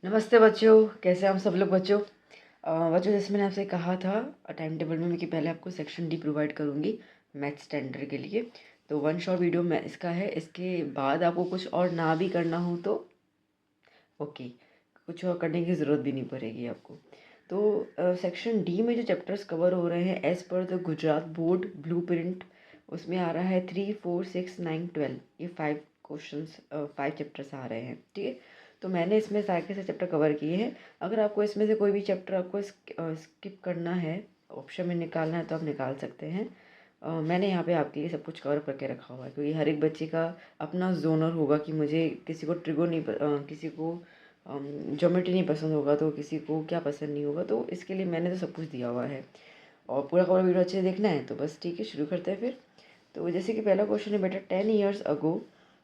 नमस्ते बच्चों, कैसे हैं हम सब लोग बच्चों। बच्चों जैसे मैंने आपसे कहा था टाइम टेबल में कि पहले आपको सेक्शन डी प्रोवाइड करूँगी मैथ स्टैंडर्ड के लिए। तो वन शॉट वीडियो मैं इसका है। इसके बाद आपको कुछ और ना भी करना हो तो ओके, कुछ और करने की ज़रूरत भी नहीं पड़ेगी आपको। तो सेक्शन डी में जो चैप्टर्स कवर हो रहे हैं as per the Gujarat board blueprint, उसमें आ रहा है 3, 4, 6, 9, 12। ये 5 क्वेश्चंस 5 चैप्टर्स आ रहे हैं, ठीक है। तो मैंने इसमें सारे के सारे चैप्टर कवर किए हैं। अगर आपको इसमें से कोई भी चैप्टर आपको स्किप करना है, ऑप्शन में निकालना है, तो आप निकाल सकते हैं। मैंने यहाँ पे आपके लिए सब कुछ कवर करके रखा हुआ है, क्योंकि हर एक बच्चे का अपना जोनर होगा कि मुझे किसी को ट्रिगो नहीं किसी को ज्योमेट्री नहीं पसंद होगा, तो किसी को क्या पसंद नहीं होगा। तो इसके लिए मैंने तो सब कुछ दिया हुआ है। और पूरा का वीडियो अच्छे से देखना है तो बस ठीक है, शुरू करते हैं फिर। तो जैसे कि पहला क्वेश्चन है बेटा, 10 years ago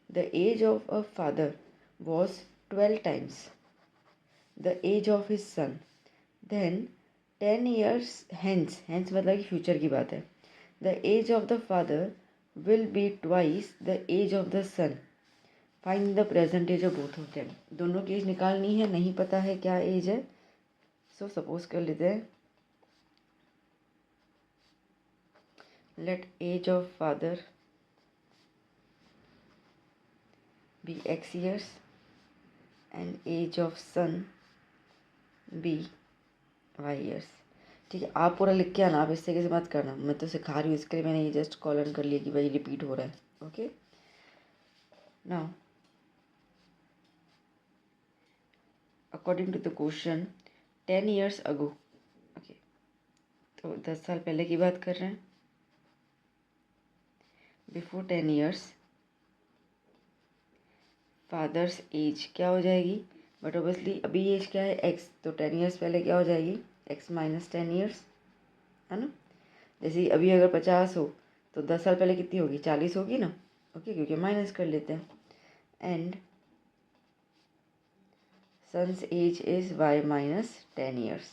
the age of a father was 12 times the age of his son, then 10 years hence, hence मतलब कि फ्यूचर की बात है, the age of the father will be twice the age of the son, find the present age of both of them. दोनों की as निकालनी है, नहीं पता है क्या एज है। सो सपोज कर लेते हैं, let age of father be x years and age of son be y years। ठीक है, आप पूरा लिख के आना, आप इस तरीके से मत करना, मैं तो सिखा रही हूँ, इसके लिए मैंने ये जस्ट कॉलन कर लिया कि भाई रिपीट हो रहा है। Okay, now according to the question 10 years ago, okay, तो 10 साल पहले की बात कर रहे हैं। बिफोर 10 years फादर्स एज क्या हो जाएगी, बट ऑब्वियसली अभी एज क्या है x, तो 10 years पहले क्या हो जाएगी x माइनस 10 years, है ना। जैसे अभी अगर 50 हो तो 10 साल पहले कितनी होगी, 40 होगी ना। ओके, क्योंकि माइनस कर लेते हैं। And son's age is y minus 10 years।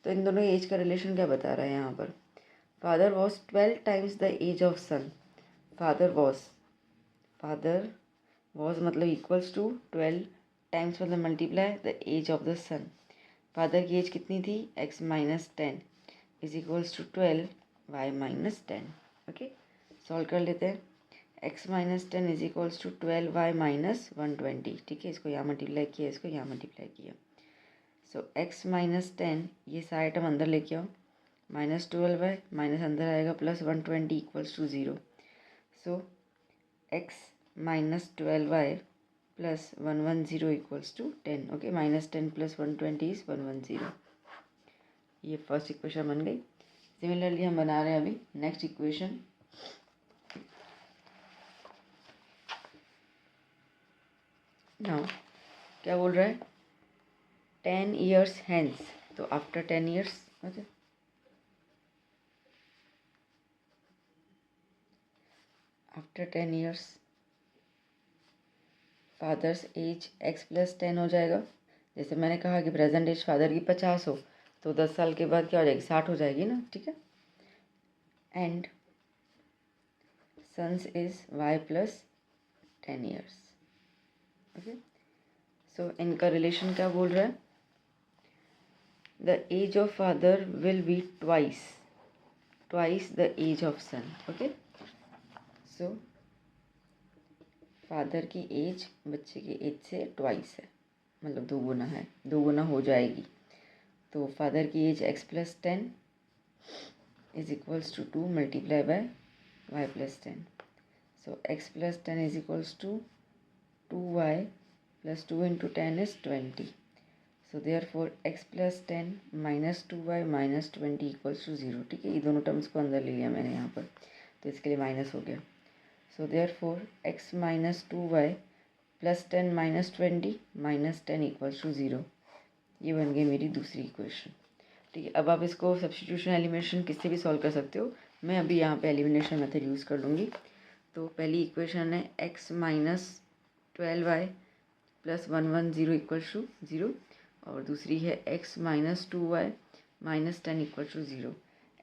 तो इन दोनों एज का रिलेशन क्या बता रहा है यहाँ पर, father was 12 times the age of son. Father was मतलब इक्वल्स टू 12 टाइम्स मतलब multiply the age of the son. Father की एज कितनी थी, x minus 10 is equals to 12 y minus 10। Okay, solve कर लेते हैं। x minus 10 is equals to 12 y minus 120। ठीक है, इसको यहाँ मल्टीप्लाई किया, इसको यहाँ मल्टीप्लाई किया। सो x माइनस 10, ये सारे टर्म अंदर लेके आओ, माइनस 12y माइनस अंदर आएगा plus 120 equals to 0। So x minus 12y plus 110 equals to 10। Okay, minus 10 plus 120 is 110। ये फर्स्ट इक्वेशन बन गई। सिमिलरली हम बना रहे हैं अभी नेक्स्ट इक्वेशन। नाउ क्या बोल रहा है, 10 years hence, तो after 10 years, okay, after 10 years father's age x plus 10 हो जाएगा। जैसे मैंने कहा कि प्रेजेंट एज फादर की 50 हो तो 10 साल के बाद क्या हो जाएगी, 60 हो जाएगी ना। ठीक है, and sons is y plus 10 years। Okay, so इनका रिलेशन क्या बोल रहा है, the age of father will be twice the age of son. Okay, so father की एज बच्चे की एज से ट्वाइस है, मतलब 2 गुना है, 2 गुना हो जाएगी। तो फादर की age x plus 10 is equals to 2 multiply by y plus 10। So x plus 10 is equals to 2y plus 2 into 10 is 20। So therefore x plus 10 minus 2y minus 20 equals to 0। ठीक है, ये दोनों terms को अंदर ले लिया मैंने यहाँ पर, तो इसके लिए माइनस हो गया। So therefore x minus 2y plus 10 minus 20 minus 10 equals to 0। ये बन गई मेरी दूसरी इक्वेशन। ठीक है, अब आप इसको सब्स्टिट्यूशन एलिमिनेशन किससे भी सॉल्व कर सकते हो। मैं अभी यहाँ पे एलिमिनेशन मेथड यूज़ कर लूँगी। तो पहली इक्वेशन है x minus 12y plus 110 equals to 0, और दूसरी है x minus 2y minus 10 equal to 0।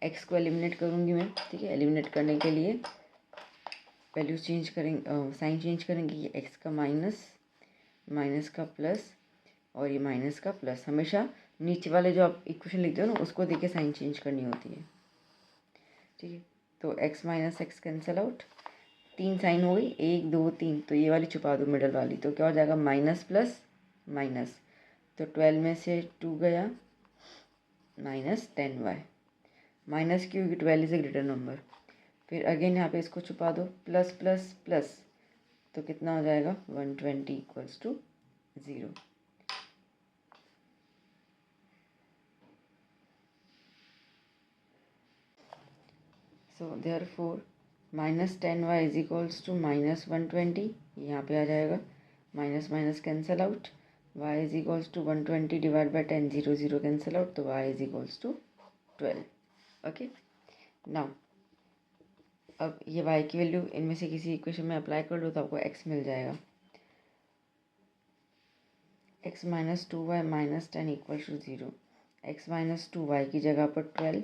x को एलिमिनेट करूँगी मैं। ठीक है, एलिमिनेट करने के लिए वैल्यूज चेंज करेंगे, साइन चेंज करेंगे, ये x का माइनस, माइनस का प्लस, और ये माइनस का प्लस। हमेशा नीचे वाले जो आप इक्वेशन लिखते हो ना उसको देख के साइन चेंज करनी होती है, ठीक है। तो x minus x cancel out, 3 sign हो गई, 1 2 3, तो ये वाली छुपा दो मिडल वाली, तो क्या हो जाएगा माइनस प्लस माइनस, तो 12 में से 2 गया, माइनस 10y, माइनस क्योंकि 12 इज ए ग्रेटर नंबर। फिर अगेन यहाँ पे इसको छुपा दो, प्लस प्लस प्लस, तो कितना हो जाएगा 120 equals to 0। So therefore minus 10y is equals to minus 120, यहाँ पे आ जाएगा, minus minus cancel out, y is equals to 120 divide by 10, 0 0 cancel out, तो y is equals to 12। Okay, now अब ये y की वैल्यू इनमें से किसी इक्वेशन में अप्लाई कर लो तो आपको x मिल जाएगा। x minus 2y minus 10 equals to 0, x minus 2y की जगह पर 12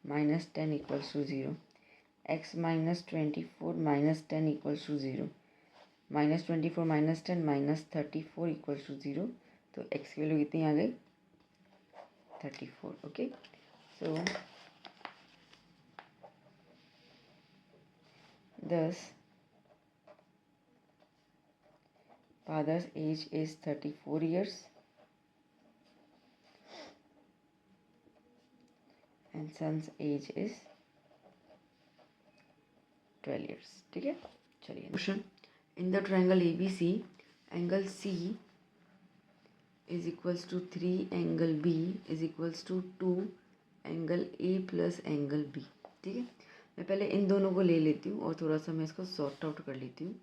minus 10 equals to 0, x minus 24 minus 10 equals to 0, minus 24 minus 10 minus 34 equals to 0, तो x की वैल्यू कितनी आ गई 34। Okay, so thus father's age is 34 years and son's age is 12 years। ठीक है, चलिए question, in the triangle ABC angle C is equals to 3 angle B is equals to 2 angle A plus angle B। ठीक है, मैं पहले इन दोनों को ले लेती हूँ और थोड़ा सा मैं इसको सॉर्ट आउट कर लेती हूँ।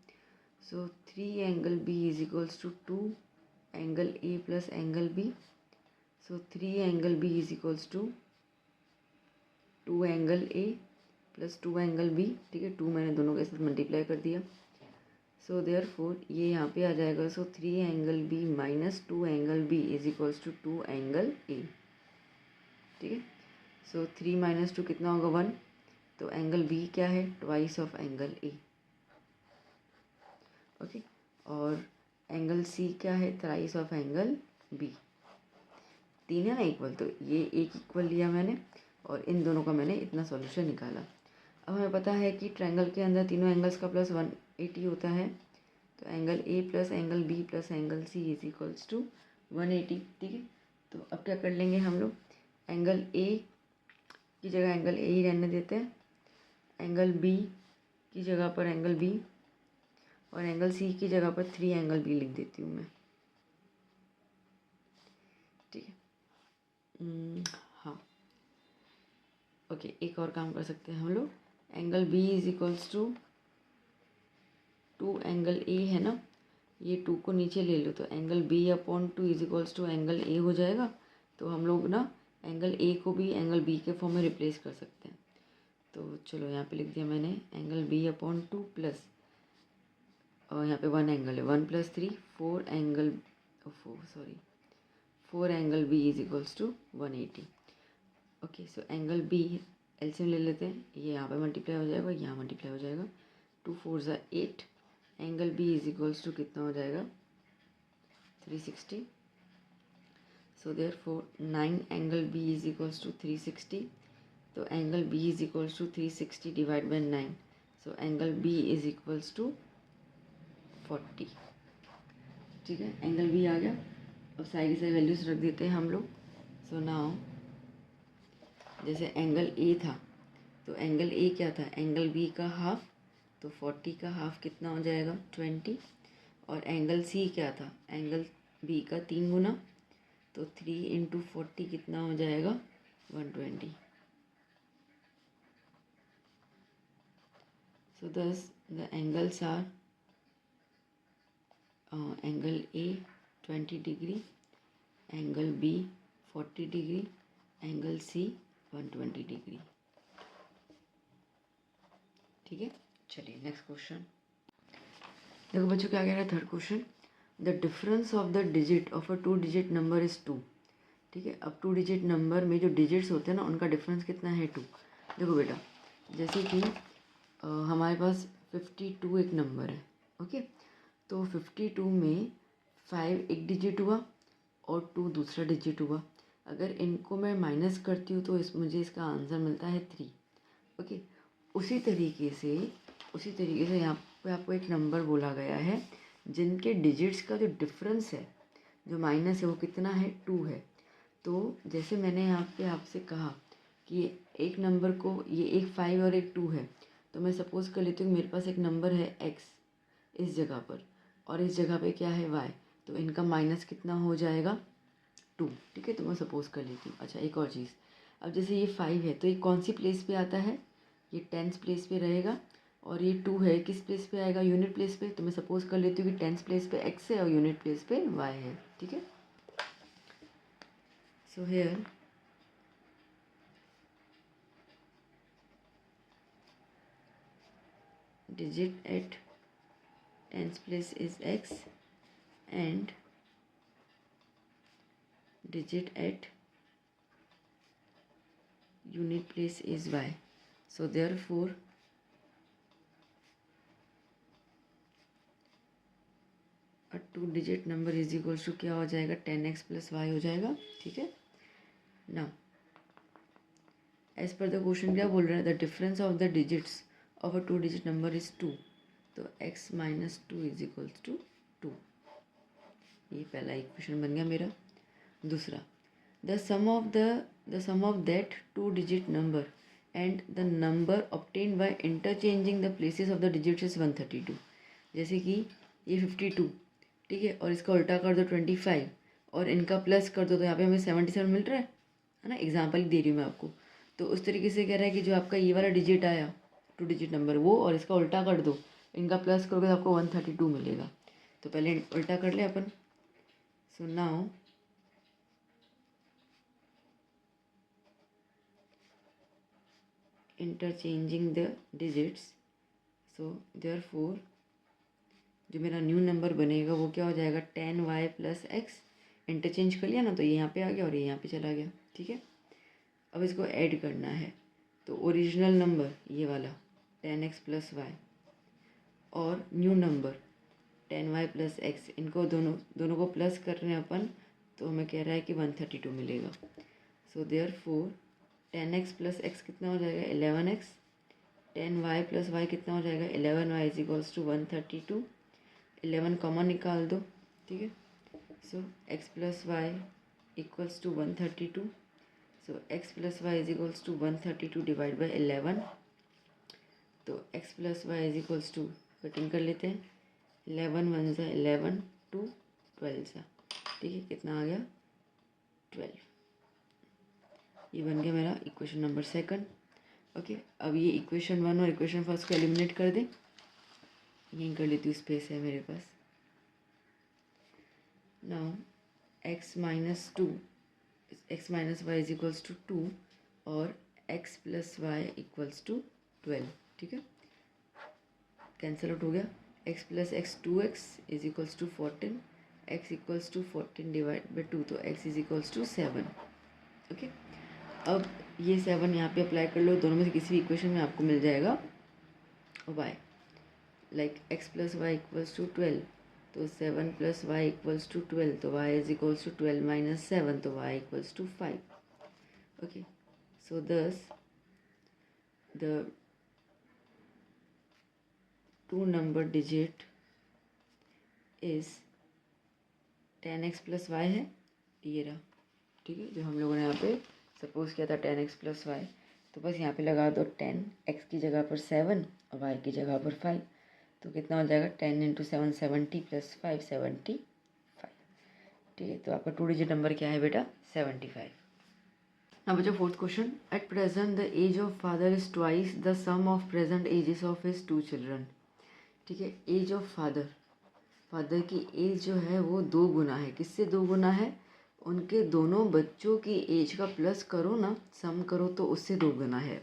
So 3 angle B is equals to 2 angle A plus angle B। So 3 angle B is equals to 2 angle A plus 2 angle B। ठीक है, 2 मैंने दोनों के साथ मल्टीप्लाई कर दिया। सो देयरफॉर ये यहाँ पे आ जाएगा, so 3 angle B minus 2 angle B is equals to 2 angle A। ठीक है, सो 3 माइनस 2 कितना होगा 1, तो एंगल B क्या है twice of angle A। Okay, और एंगल C क्या है थ्राइस ऑफ एंगल B। 3 है ना इक्वल, तो ये एक इक्वल लिया मैंने और इन दोनों का मैंने इतना सॉल्यूशन निकाला। अब हमें पता है कि ट्रायंगल के अंदर तीनों एंगल्स का प्लस 180 होता है, तो angle A plus angle B plus angle C is equals to 180। ठीक है, तो अब क्या कर लेंगे हम लोग, एंगल A की जगह एंगल A ही रहने देते हैं, एंगल B की जगह पर एंगल B और एंगल C की जगह पर 3 एंगल B लिख देती हूँ मैं। ठीक है, हाँ ओके, एक और काम कर सकते हैं हम लोग, angle B is equals to 2 angle A है ना, ये 2 को नीचे ले लो तो angle B upon 2 is equals to angle A हो जाएगा। तो हम लोग ना एंगल A को भी एंगल B के फॉर्म में रिप्लेस कर सकते हैं। तो चलो यहाँ पे लिख दिया मैंने एंगल B अपॉन 2 प्लस, और यहाँ पे 1 एंगल है, 1 plus 3 4 angle 4 angle B is equals to 180। Okay, so angle B LCM ले लेते हैं, ये यहाँ पे मल्टीप्लाई हो जाएगा, यहाँ मल्टीप्लाई हो जाएगा, 2 4 ज़ा 8, angle B is equals to कितना हो जाएगा 360। So therefore 9 angle B is equals to 360, तो angle B is equals to 360 divide by 9, so angle B is equals to 40। ठीक है, एंगल B आ गया। अब साइड साइड वैल्यूज रख देते हैं हम लोग। सो नाउ जैसे एंगल A था, तो एंगल A क्या था एंगल B का हाफ, तो 40 का हाफ कितना हो जाएगा 20, और एंगल C क्या था एंगल B का 3 गुना, तो 3 इंटू 40 कितना हो जाएगा 120। सो दस the angles R angle A 20 degree, angle B 40 degree, angle C 120 degree. ठीक है, चलिए नेक्स्ट क्वेश्चन देखो बच्चों क्या कह रहा है, third question, the difference of the digit of a 2 digit number is 2। ठीक है, अब 2 डिजिट नंबर में जो डिजिट्स होते हैं ना उनका डिफरेंस कितना है 2। देखो बेटा, जैसे कि हमारे पास 52 एक नंबर है। ओके, तो 52 में 5 एक डिजिट हुआ, और 2 दूसरा डिजिट हुआ। अगर इनको मैं माइनस करती हूँ तो मुझे इसका आंसर मिलता है 3। ओके, उसी तरीके से यहाँ पे आपको एक नंबर बोला गया है जिनके डिजिट्स का जो डिफरेंस है, जो माइनस है, वो कितना है, 2 है। तो जैसे मैंने यहाँ पे आपसे कहा कि एक नंबर को, ये एक 5 और एक 2 है, तो मैं सपोज़ कर लेती हूँ मेरे पास एक नंबर है x इस जगह पर और इस जगह पे क्या है y, तो इनका माइनस कितना हो जाएगा, 2। ठीक है, तो मैं सपोज़ कर लेती हूँ। अच्छा, एक और चीज़, अब जैसे ये 5 है तो ये कौन सी प्लेस पे आता है, ये 10th प्लेस पे रहेगा, और ये 2 है किस प्लेस पे आएगा, यूनिट प्लेस पे। तो मैं सपोज़ कर लेती हूँ कि 10th प्लेस पे x है और यूनिट प्लेस पे y है। ठीक है, so here digit at 10th place is x and digit at unit place is y. So therefore a 2 digit number is equals to क्या हो जाएगा, 10x plus y हो जाएगा। ठीक है, now as per the question क्या बोल रहा है, the difference of the digits of a 2 digit number is 2, तो x minus 2 is equals to 2। ये पहला इक्वेशन बन गया मेरा। दूसरा, the sum of that 2 digit number and the number obtained by interchanging the places of the digits is 132। जैसे कि ये 52, ठीक है, और इसका उल्टा कर दो 25 और इनका प्लस कर दो, तो यहाँ पे हमें 77 मिल रहा है ना। एग्जाम्पल दे रही हूँ मैं आपको। तो उस तरीके से कह रहा है कि जो आपका ये वाला डिजिट आया 2 डिजिट नंबर, वो और इसका उल्टा कर दो, इनका प्लस करोगे तो आपको 132 मिलेगा। तो पहले उल्टा कर ले अपन। So now interchanging the digits, so therefore जो मेरा न्यू नंबर बनेगा वो क्या हो जाएगा, 10y प्लस एक्स। इंटरचेंज कर लिया ना, तो ये यहाँ पे आ गया और ये यहाँ पे चला गया। ठीक है, अब इसको ऐड करना है, तो ओरिजिनल नंबर ये वाला 10x प्लस वाई और new number 10y plus x, इनको दोनों को प्लस कर रहे हैं अपन, तो हमें कह रहा है कि 132 मिलेगा। So therefore 10x plus x कितना हो जाएगा, 11x। 10y प्लस वाई कितना हो जाएगा, 11y is equals to 132। 11 common निकाल दो। ठीक है, so x plus y equals to 132। So x plus y is equals to 132 divide by 11। तो x plus y is equals to, cutting कर लेते हैं, 11 वन सा 11, 2 12 सा। ठीक है, कितना आ गया, 12। ये बन गया मेरा इक्वेशन नंबर सेकंड। ओके, अब ये इक्वेशन 1 और इक्वेशन फर्स्ट को एलिमिनेट कर दे। यहीं कर लेती हूँ, स्पेस है मेरे पास। Now x minus 2, x minus y is equals to 2 और x plus y equals to 12। ठीक है, कैंसिल आउट हो गया। x plus x 2x is equals to 14, x equals to 14 divide by 2, तो x is equals to 7। Okay, अब ये 7 यहाँ पे अप्लाई कर लो, दोनों में से किसी भी इक्वेशन में आपको मिल जाएगा y, like x plus y equals to 12, तो 7 प्लस वाई इक्वल्स टू 12, तो y is equals to 12 minus 7, तो y equals to 5। Okay, so दस the 2 number digit is 10x plus y है, ये रहा। ठीक है, जो हम लोगों ने यहाँ पे सपोज किया था 10x प्लस वाई, तो बस यहाँ पे लगा दो 10, x की जगह पर 7 और y की जगह पर 5, तो कितना हो जाएगा, 10 इंटू 7 70 प्लस 5 75। ठीक है, तो आपका 2 डिजिट नंबर क्या है बेटा, 75। ना बच्चों, fourth question, at present the age of father is twice the sum of present ages of his 2 children. ठीक है, एज ऑफ फादर की एज जो है वो 2 गुना है। किससे 2 गुना है, उनके दोनों बच्चों की एज का प्लस करो ना, सम करो, तो उससे 2 गुना है।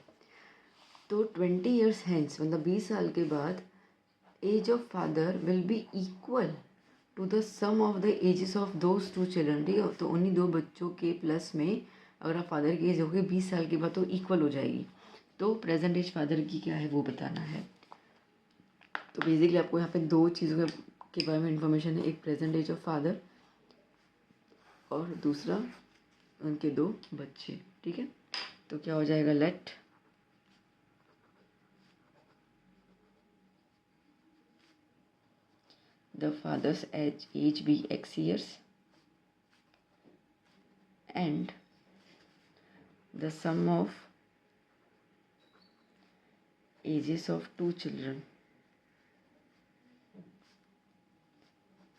तो 20 ईयर्स हैंस, मतलब 20 साल के बाद, age of father will be equal to the sum of the ages of those 2 children. ठीक है, तो उन्हीं 2 बच्चों के प्लस में अगर आप फादर की एज होगी 20 साल के बाद, तो इक्वल हो जाएगी। तो प्रेजेंट एज फादर की क्या है वो बताना है। तो बेसिकली आपको यहाँ पे 2 चीज़ों के बारे में इंफॉर्मेशन है, एक प्रेजेंट एज ऑफ फादर और दूसरा उनके 2 बच्चे। ठीक है, तो क्या हो जाएगा, let the father's age be x years and the sum of ages of 2 children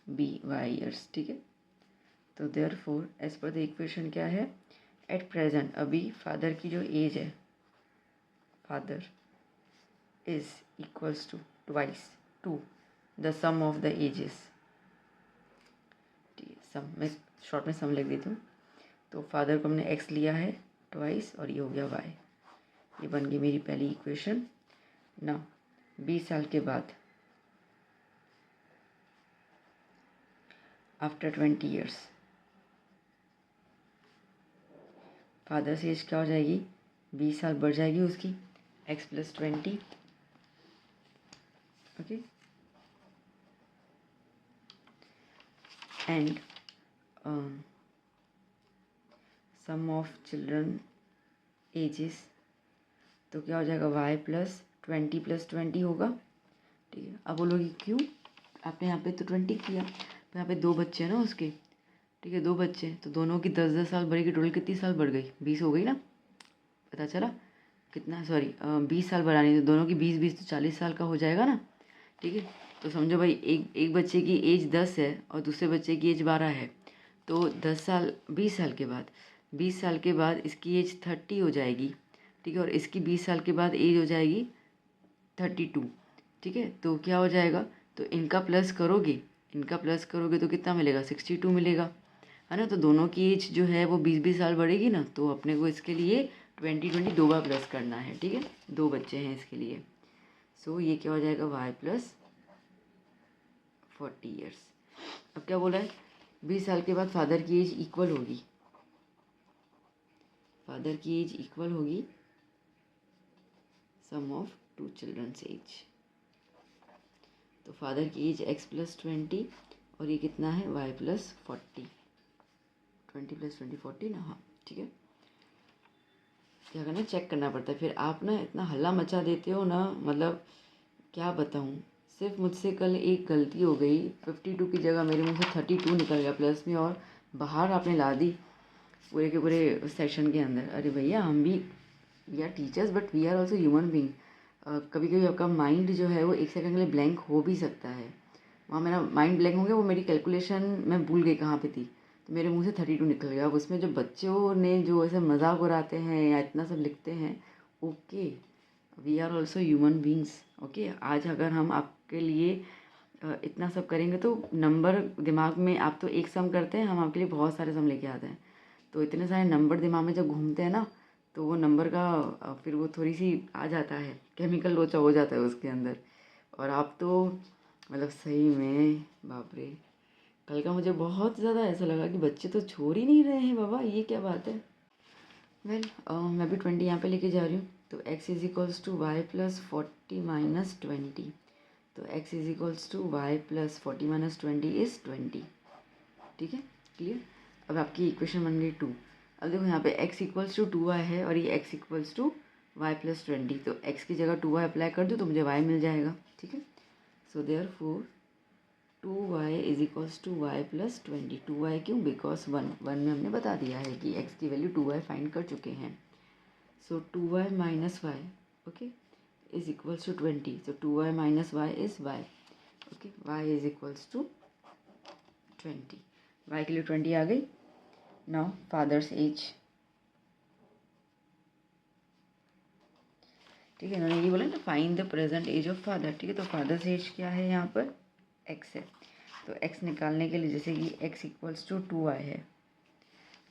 be y years। ठीक है, तो therefore age per the equation क्या है, एट प्रेजेंट अभी फादर की जो एज है, father is equals to twice to the sum of the ages. ठीक है, सम मैं शॉर्ट में सम लिख देती हूँ। तो फादर को हमने एक्स लिया है ट्वाइस और ये हो गया वाई। ये बन गई मेरी पहली इक्वेशन। ना 20 साल के बाद, आफ्टर 20 years, फादर्स एज क्या हो जाएगी, 20 साल बढ़ जाएगी उसकी, x + 20। Okay, and sum of children ages, तो क्या हो जाएगा y + 20 + 20 होगा। ठीक है, अब बोलोगे क्यों, आपने यहाँ पे तो 20 किया, तो यहाँ पे 2 बच्चे हैं ना उसके। ठीक है, 2 बच्चे, तो दोनों की 10-10 साल बढ़ेगी, टोटल कितनी साल बढ़ गई, 20 हो गई ना। पता चला कितना, सॉरी 20 साल बढ़ानी, तो दोनों की 20-20 तो 40 साल का हो जाएगा ना। ठीक है, तो समझो भाई एक बच्चे की एज 10 है और दूसरे बच्चे की एज 12 है, तो 10 साल 20 साल के बाद, 20 साल के बाद इसकी एज 30 हो जाएगी। ठीक है, और इसकी 20 साल के बाद एज हो जाएगी 32। ठीक है, तो क्या हो जाएगा, तो इनका प्लस करोगे तो कितना मिलेगा, 62 मिलेगा, है ना। तो दोनों की एज जो है वो 20-20 साल बढ़ेगी ना, तो अपने को इसके लिए 20-20 2 बार प्लस करना है। ठीक है, 2 बच्चे हैं इसके लिए। सो ये क्या हो जाएगा, y + 40 years। अब क्या बोला है, 20 साल के बाद फादर की एज इक्वल होगी, सम ऑफ 2 चिल्ड्रंस एज। तो फादर की एज x + 20 और ये कितना है, y + 40, 20 + 20 40 ना। हाँ ठीक है, क्या करना, चेक करना पड़ता है। फिर आप ना इतना हल्ला मचा देते हो ना, मतलब क्या बताऊँ। सिर्फ मुझसे कल एक गलती हो गई, 52 की जगह मेरे मुंह से 32 निकल गया प्लस में, और बाहर आपने ला दी पूरे के पूरे सेशन के अंदर। अरे भैया, हम भी are teachers but we are also human being. कभी कभी आपका माइंड जो है वो 1 सेकंड के लिए ब्लैंक हो भी सकता है। वहाँ मेरा माइंड ब्लैंक हो गया, वो मेरी कैलकुलेशन मैं भूल गई कहाँ पे थी, तो मेरे मुंह से 32 निकल गया। अब उसमें जो बच्चों ने जो ऐसे मजाक उड़ाते हैं या इतना सब लिखते हैं, okay we are also human beings. Okay, आज अगर हम आपके लिए इतना सब करेंगे तो नंबर दिमाग में, आप तो एक सम करते हैं, हम आपके लिए बहुत सारे सम लेके आते हैं। तो इतने सारे नंबर दिमाग में जब घूमते हैं ना, तो वो नंबर का फिर वो थोड़ी सी आ जाता है, केमिकल लोचा हो जाता है उसके अंदर। और आप तो मतलब सही में बाप रे, कल का मुझे बहुत ज़्यादा ऐसा लगा कि बच्चे तो छोड़ ही नहीं रहे हैं बाबा, ये क्या बात है। वेल मैं भी 20 यहाँ पे लेके जा रही हूँ। तो x = y + 40 - 20। तो x = y + 40 - 20 इज़ 20। ठीक है, क्लियर। अब आपकी इक्वेशन बन गई 2। अब देखो यहाँ पे x = 2y है और ये x = y + 20, तो x की जगह 2y अप्लाई कर दूँ तो मुझे y मिल जाएगा। ठीक है, so therefore 2y = y + 20। 2y क्यों, बिकॉज 1 में हमने बता दिया है कि x की वैल्यू 2y फाइंड कर चुके हैं। So 2y - y, okay, is equals to 20। So 2y - y is y। Okay, y = 20। y के लिए 20 आ गई। Now father's age. ठीक है, इन्होंने ये बोला ना, find the present age of father. ठीक है, तो फादर्स एज क्या है यहाँ पर, x है। तो x निकालने के लिए, जैसे कि x = 2y है,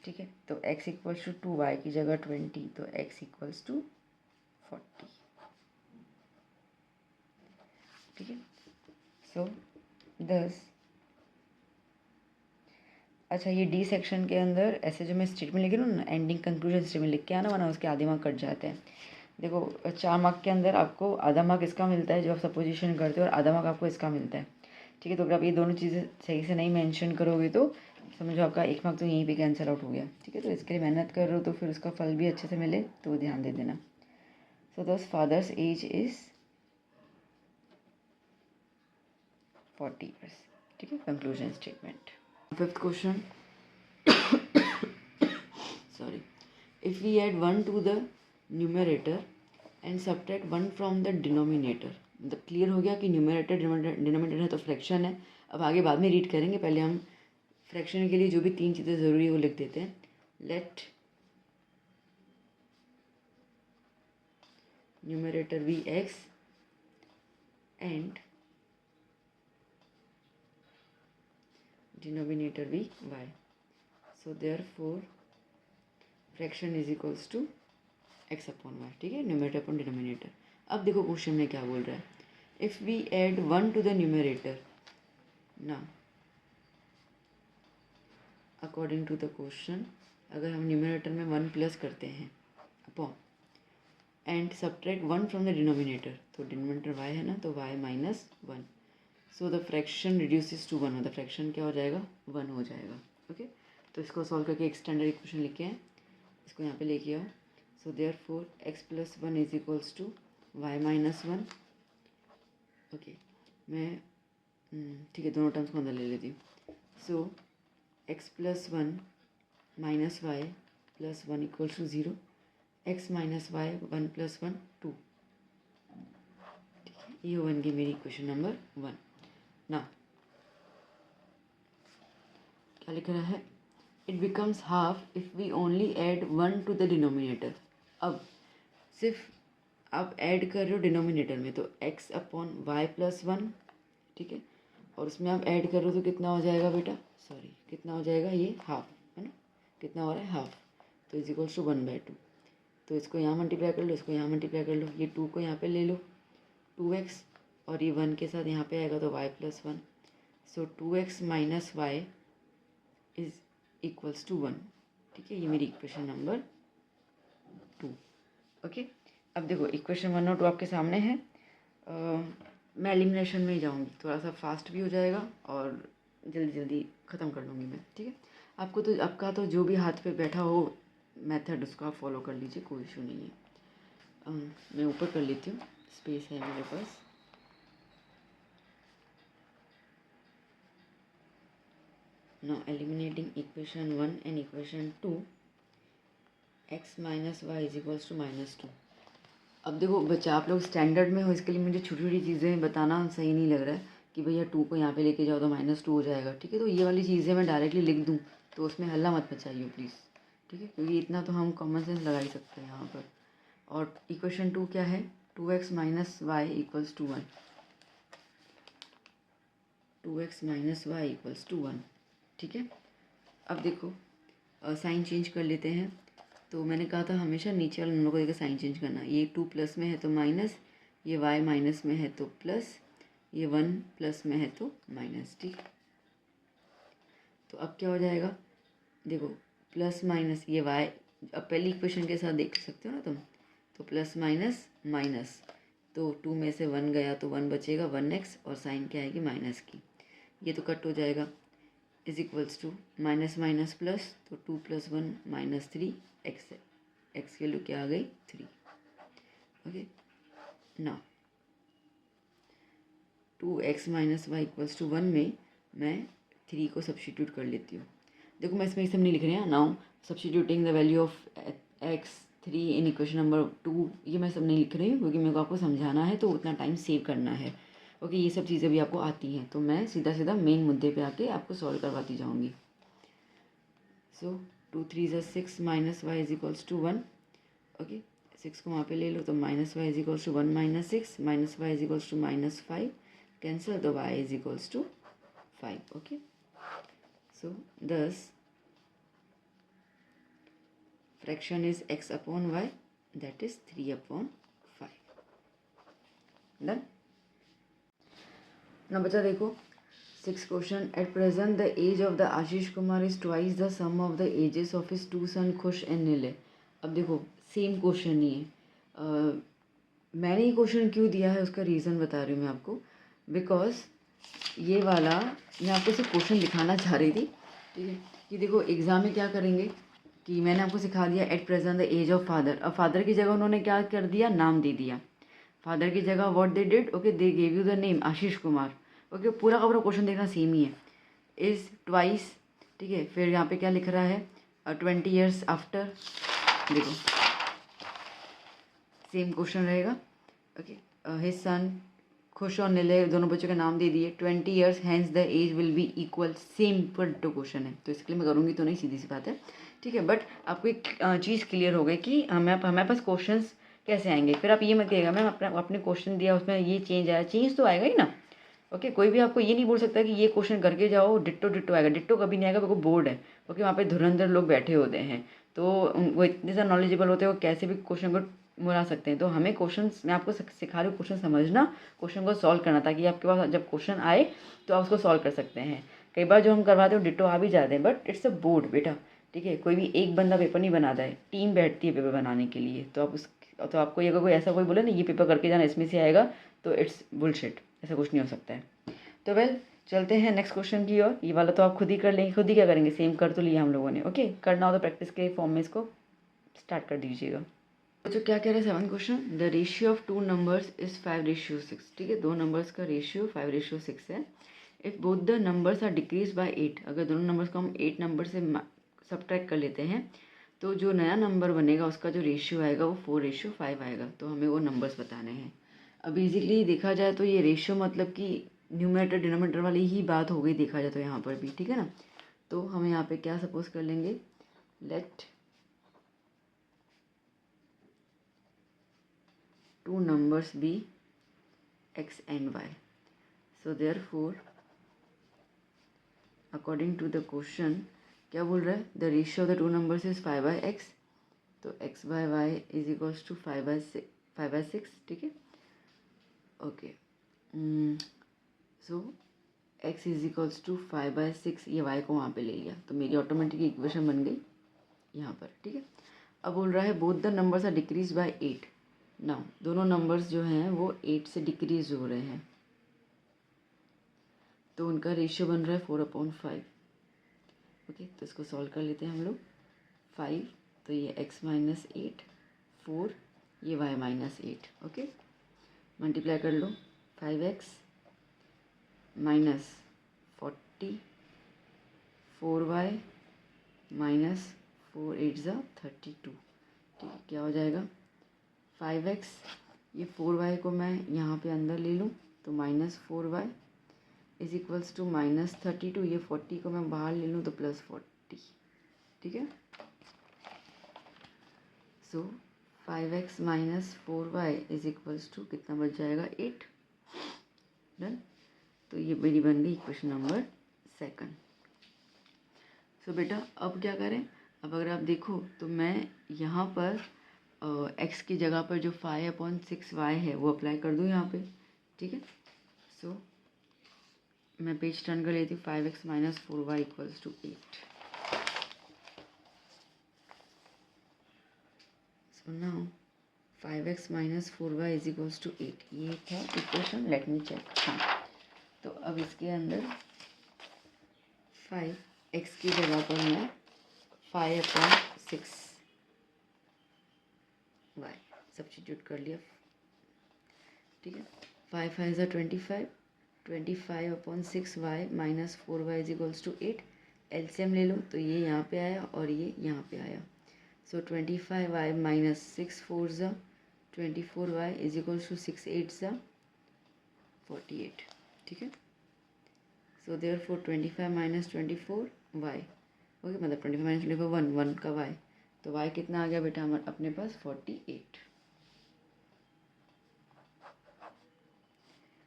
ठीक है, तो x = 2y की जगह 20, तो x = 40। ठीक है, सो 10। अच्छा, ये डी सेक्शन के अंदर ऐसे जो मैं स्टेटमेंट लिखी हूँ ना, एंडिंग कंक्लूजन स्टेटमेंट लिख के आना, वरना उसके आधे मार्क कट जाते हैं। देखो 4 मार्क के अंदर आपको आधा मार्क इसका मिलता है जो आप सपोजिशन करते हो, और आधा मार्क आपको इसका मिलता है। ठीक है, तो अगर आप ये दोनों चीज़ें सही से नहीं मेंशन करोगे तो समझो आपका 1 मार्क तो यहीं पे कैंसिल आउट हो गया, ठीक है। तो इसके लिए मेहनत कर रहे हो तो फिर उसका फल भी अच्छे से मिले तो ध्यान दे देना। सो दस फादर्स एज इज़ 40 years, ठीक है। Conclusion statement. 5th question, sorry, if we add 1 to the numerator and subtract 1 from the denominator. मतलब क्लियर हो गया कि न्यूमरेटर डिनोमिनेटर है तो फ्रैक्शन है। अब आगे बाद में रीड करेंगे, पहले हम फ्रैक्शन के लिए जो भी 3 चीज़ें ज़रूरी है वो लिख देते हैं। Let numerator be x and denominator be y. So therefore fraction is equals to x upon y, ठीक है, न्यूमरेटर अपॉन डिनोमिनेटर। अब देखो क्वेश्चन में क्या बोल रहा है, if we add 1 to the numerator ना, अकॉर्डिंग टू द क्वेश्चन, अगर हम न्यूमरेटर में 1 प्लस करते हैं upon and subtract 1 from the denominator, तो डिनोमिनेटर y है ना, तो y minus 1। So the fraction reduces to 1, मतलब फ्रैक्शन क्या हो जाएगा, 1 हो जाएगा। ओके, तो इसको सॉल्व करके एक स्टैंडर्ड इक्वेशन लिखे हैं, इसको यहाँ पे लेके आओ। So therefore x plus 1 is equals to y minus 1। Okay, मैं ठीक है, दोनों टर्म्स को अंदर ले लेती हूँ। So x plus 1 minus y plus 1 equals to 0। x minus y 1 plus 1 2, ठीक है। ये बन गई मेरी क्वेश्चन नंबर 1 ना। क्या लिख रहा है, it becomes half if we only add 1 to the denominator. अब सिर्फ आप ऐड कर रहे हो डिनोमिनेटर में, तो x अपॉन वाई प्लस 1, ठीक है, और उसमें आप ऐड कर रहे हो तो कितना हो जाएगा बेटा, सॉरी कितना हो जाएगा, ये हाफ है ना, कितना हो रहा है हाफ, तो इज इक्वल्स टू 1/2। तो इसको यहाँ मल्टीप्लाई कर लो, इसको यहाँ मल्टीप्लाई कर लो, ये 2 को यहाँ पे ले लो 2x, और ये 1 के साथ यहाँ पे आएगा तो y plus 1। So 2x minus y is equals to 1, ठीक है। ये मेरी इक्वेशन नंबर 2। ओके, अब देखो इक्वेशन 1 और 2 आपके सामने है। मैं एलिमिनेशन में ही जाऊँगी, थोड़ा सा फास्ट भी हो जाएगा और जल्दी जल्दी ख़त्म कर लूँगी मैं, ठीक है। आपको तो आपका तो जो भी हाथ पे बैठा हो मेथड उसको आप फॉलो कर लीजिए, कोई इशू नहीं है। मैं ऊपर कर लेती हूँ, स्पेस है मेरे पास। Now eliminating equation 1 and equation 2, x minus y is equals to -2। अब देखो बच्चा, आप लोग स्टैंडर्ड में हो, इसके लिए मुझे छोटी छोटी चीज़ें बताना सही नहीं लग रहा है कि भैया 2 को यहाँ पे लेके जाओ तो -2 हो जाएगा, ठीक है। तो ये वाली चीज़ें मैं डायरेक्टली लिख दूँ तो उसमें हल्ला मत मचाइए प्लीज़, ठीक है, क्योंकि इतना तो हम कॉमन सेंस लगा ही सकते हैं यहाँ पर। और इक्वेशन 2 क्या है, 2x minus y equals to 1, 2x minus y equals to 1, ठीक है। अब देखो साइन चेंज कर लेते हैं। तो मैंने कहा था हमेशा नीचे वाले नंबर को देखकर साइन चेंज करना। ये 2 प्लस में है तो माइनस, ये y माइनस में है तो प्लस, ये 1 प्लस में है तो माइनस, ठीक। तो अब क्या हो जाएगा, देखो प्लस माइनस ये y, अब पहली इक्वेशन के साथ देख सकते हो ना तुम, तो प्लस माइनस माइनस, तो 2 में से 1 गया तो 1 बचेगा 1x, और साइन क्या आएगी माइनस की, ये तो कट हो जाएगा, is equals to minus minus plus, तो 2 प्लस 1 -3 x है, x की वैल्यू क्या आ गई 3। ओके, ना 2x minus y equals to 1 में मैं 3 को सब्सटीट्यूट कर लेती हूँ। देखो मैं इसमें सब नहीं लिख रही हूँ, now substituting the value of x 3 in equation number 2, ये मैं सब नहीं लिख रही हूँ क्योंकि मेरे को आपको समझाना है तो उतना टाइम सेव करना है। ओके, ये सब चीज़ें भी आपको आती हैं, तो मैं सीधा सीधा मेन मुद्दे पे आके आपको सॉल्व करवाती जाऊँगी। सो 2 3 ज़ा 6 minus y is equals to 1। Okay, 6 को वहाँ पे ले लो तो minus y is equals to 1 minus 6, minus y is equals to -5, cancel, तो y is equals to 5। Okay, so thus fraction is x upon y, that is 3/5। Done ना बच्चा, देखो 6th question, at present the age of the Ashish Kumar is twice the sum of the ages of his 2 सन खुश and नीले। अब देखो same question ही है, मैंने ये क्वेश्चन क्यों दिया है उसका रीज़न बता रही हूँ मैं आपको, बिकॉज ये वाला मैं आपको सिर्फ क्वेश्चन दिखाना चाह रही थी ठीक है। कि देखो एग्ज़ाम में क्या करेंगे कि मैंने आपको सिखा दिया at present the age of father. अब फादर की जगह उन्होंने क्या कर दिया, नाम दे दिया। फादर की जगह what they did, okay they gave you the name Ashish Kumar. Okay पूरा का पूरा क्वेश्चन देखना सेम ही है, इज़ ट्वाइस। ठीक है, फिर यहाँ पे क्या लिख रहा है 20 ईयर्स आफ्टर, देखो सेम क्वेश्चन रहेगा। ओके हिज सन, खुश और निलय, दोनों बच्चों के नाम दे दिए। 20 years hence the age will be equal, same पर टू क्वेश्चन है, तो इसके लिए मैं करूँगी तो नहीं, सीधी सी बात है। ठीक है, बट आपको एक चीज़ क्लियर हो गई कि हमारे पास क्वेश्चंस कैसे आएंगे। फिर आप ये मत कहिएगा मैम आपने क्वेश्चन दिया उसमें ये चेंज आया, चेंज तो आएगा ही ना। ओके कोई भी आपको ये नहीं बोल सकता कि ये क्वेश्चन करके जाओ डिट्टो डिट्टो आएगा, डिट्टो कभी नहीं आएगा, बिल्कुल बोर्ड है। ओके वहाँ पे धुरंधर लोग बैठे होते हैं, तो वो इतने ज़्यादा नॉलेजेबल होते हैं, वो कैसे भी क्वेश्चन को बुला सकते हैं। तो हमें क्वेश्चन, मैं आपको सिखा रही हूँ क्वेश्चन समझना, क्वेश्चन को सॉल्व करना, ताकि आपके पास जब क्वेश्चन आए तो आप उसको सॉल्व कर सकते हैं। कई बार जो हम करवाते हैं डिट्टो आ भी जाते हैं, बट इट्स अ बोर्ड बेटा। ठीक है, कोई भी एक बंदा पेपर नहीं बनाता है, टीम बैठती है पेपर बनाने के लिए। तो आप तो आपको ये अगर कोई ऐसा कोई बोले ना ये पेपर करके जाना इसमें से आएगा, तो इट्स बुलशिट, ऐसा कुछ नहीं हो सकता है। तो वेल चलते हैं नेक्स्ट क्वेश्चन की ओर। ये वाला तो आप खुद ही कर लेंगे, खुद ही क्या करेंगे, सेम कर तो लिया हम लोगों ने। ओके करना हो तो प्रैक्टिस के फॉर्म में इसको स्टार्ट कर दीजिएगा। तो क्या कह रहा है 7th question, the ratio of 2 numbers is 5:6। ठीक है, 2 नंबर्स का रेशियो 5:6 है। If both the numbers are decrease by 8, अगर दोनों नंबर्स को हम 8 नंबर से सब्ट्रैक्ट कर लेते हैं, तो जो नया नंबर बनेगा उसका जो रेशियो आएगा वो 4:5 आएगा। तो हमें वो नंबर्स बताने हैं। अब बेसिकली देखा जाए तो ये रेशियो मतलब कि न्यूमरेटर डिनोमिनेटर वाली ही बात हो गई, देखा जाए तो यहाँ पर भी। ठीक है ना, तो हम यहाँ पे क्या सपोज कर लेंगे, late 2 numbers be x and y. So therefore according to the question क्या बोल रहा है, the ratio of the 2 numbers is 5/x, तो x by y is equals to 5/6। ठीक है, okay so x is equals to 5/6, ये y को वहाँ पे ले लिया, तो मेरी ऑटोमेटिक इक्वेशन बन गई यहाँ पर। ठीक है, अब बोल रहा है both the numbers are decrease by 8। Now दोनों नंबर्स जो हैं वो 8 से डिक्रीज हो रहे हैं, तो उनका रेशियो बन रहा है 4/5। ओके तो इसको सॉल्व कर लेते हैं हम लोग। 5 तो ये x माइनस 8, 4 ये y माइनस 8। ओके मल्टीप्लाई कर लो, 5x माइनस 40, 4y माइनस 4 8 ज़ा 32। ठीक है, क्या हो जाएगा 5x, ये 4y को मैं यहाँ पे अंदर ले लूँ तो -4y इज इक्वल्स टू -32, ये 40 को मैं बाहर ले लूँ तो +40। ठीक है, so 5x minus 4y is equals to कितना बच जाएगा 8। डन, तो ये मेरी बन गई इक्वेशन नंबर 2। सो बेटा अब क्या करें, अब अगर आप देखो तो मैं यहाँ पर x की जगह पर जो 5/6y है वो अप्लाई कर दूँ यहाँ पे। ठीक है, सो मैं पेज टर्न कर लेती हूँ, 5x minus 4y equals to 8। So now 5x minus 4y is equals to 8, ये था इक्वेशन। Let me check. हाँ, तो अब इसके अंदर 5x की जगह पर मैं 5/6y सब्स्टिट्यूट कर लिया। ठीक है, 5 5 ज़ा 25, 25/6y minus 4y is equals to 8। LCM ले लो तो ये यहाँ पे आया और ये यहाँ पे आया। सो 25y माइनस 6 4 ज़ा 24y इज इक्वल्स टू 6 8 ज़ा 48। ठीक है, so therefore 25 minus 24y, okay मतलब 25 माइनस 24 1 का y, तो y कितना आ गया बेटा हमारे अपने पास 48।